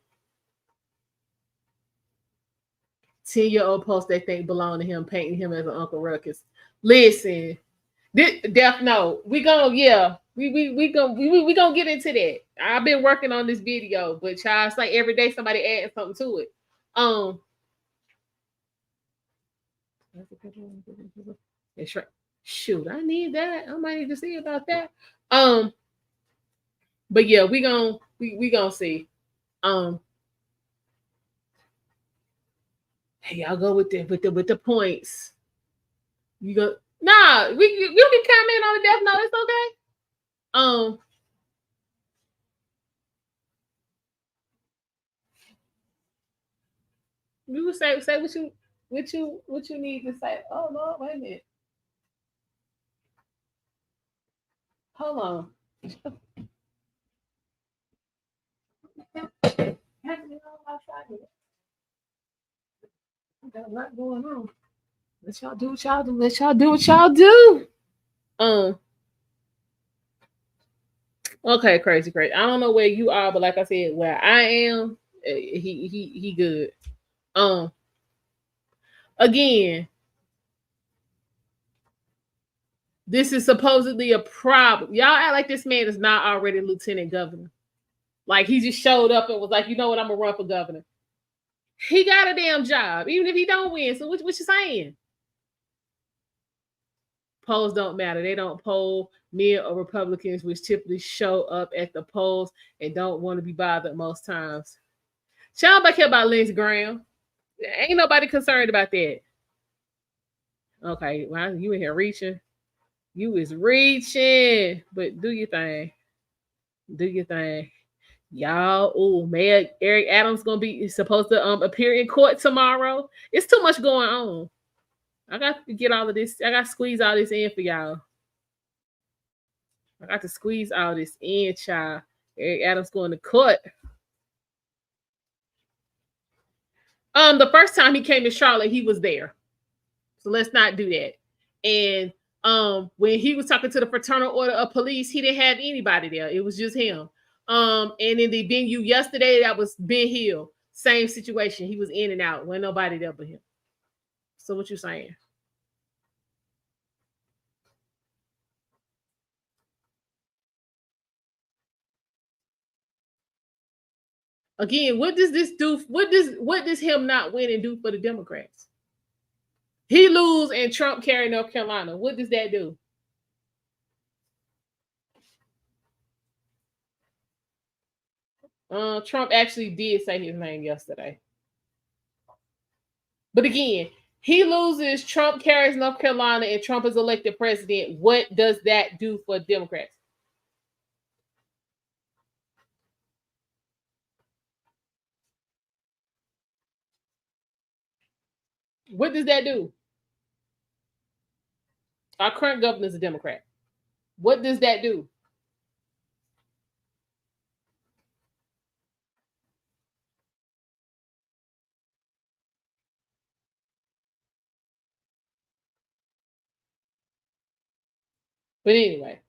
10-year-old post they think belong to him, painting him as an Uncle Ruckus. Listen, Death Note. We gonna get into that. I've been working on this video, but child, it's like every day somebody adding something to it. That's right. Shoot, I need that. I might need to see about that. But yeah, we gonna see. Hey, y'all go with the points. You go. Nah, you can comment on the Death Note. It's okay. You would say what you need to say. Oh Lord, wait a minute. Hold on. Got a lot going on. Let y'all do what y'all do. Let y'all do what y'all do. Okay, crazy. I don't know where you are, but like I said, where I am, he good. Again, this is supposedly a problem. Y'all act like this man is not already lieutenant governor. Like he just showed up and was like, you know what, I'm gonna run for governor. He got a damn job, even if he don't win. So what you saying? Polls don't matter. They don't poll men or Republicans, which typically show up at the polls and don't want to be bothered most times. Y'all nobody care about Lindsey Graham. Ain't nobody concerned about that. Okay, well, you in here reaching. You is reaching, but do your thing. Do your thing. Y'all, Mayor Eric Adams gonna supposed to appear in court tomorrow. It's too much going on. I got to get all of this. I got to squeeze all this in for y'all. I got to squeeze all this in, child. Eric Adams going to court. The first time he came to Charlotte, he was there. So let's not do that. And when he was talking to the Fraternal Order of Police, he didn't have anybody there. It was just him. And in the venue yesterday, that was Ben Hill. Same situation. He was in and out. Wasn't nobody there but him. So what you saying? Again, what does this do? What does him not winning do for the Democrats? He lose and Trump carry North Carolina. What does that do? Trump actually did say his name yesterday. But again, he loses, Trump carries North Carolina, and Trump is elected president. What does that do for Democrats? What does that do? Our current governor is a Democrat. What does that do? But anyway,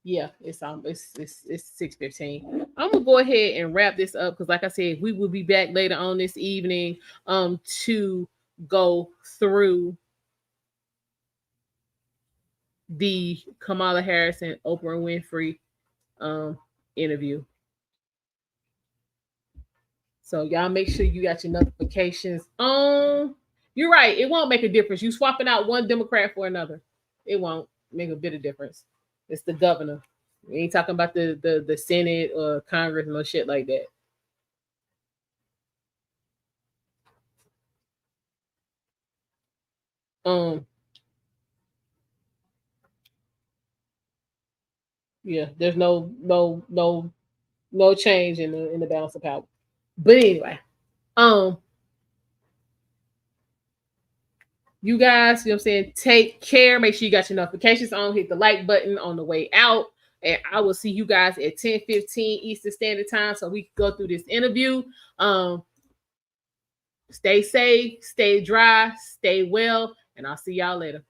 yeah, it's 6:15. I'm gonna go ahead and wrap this up because, like I said, we will be back later on this evening to go through the Kamala Harris and Oprah Winfrey interview. So y'all make sure you got your notifications on. You're right. It won't make a difference. You swapping out one Democrat for another. It won't make a bit of difference. It's the governor. We ain't talking about the Senate or Congress and no shit like that. Yeah, there's no change in the balance of power. But anyway, you guys, you know what I'm saying, take care. Make sure you got your notifications on. Hit the like button on the way out. And I will see you guys at 10:15 Eastern Standard Time so we can go through this interview. Stay safe, stay dry, stay well, and I'll see y'all later.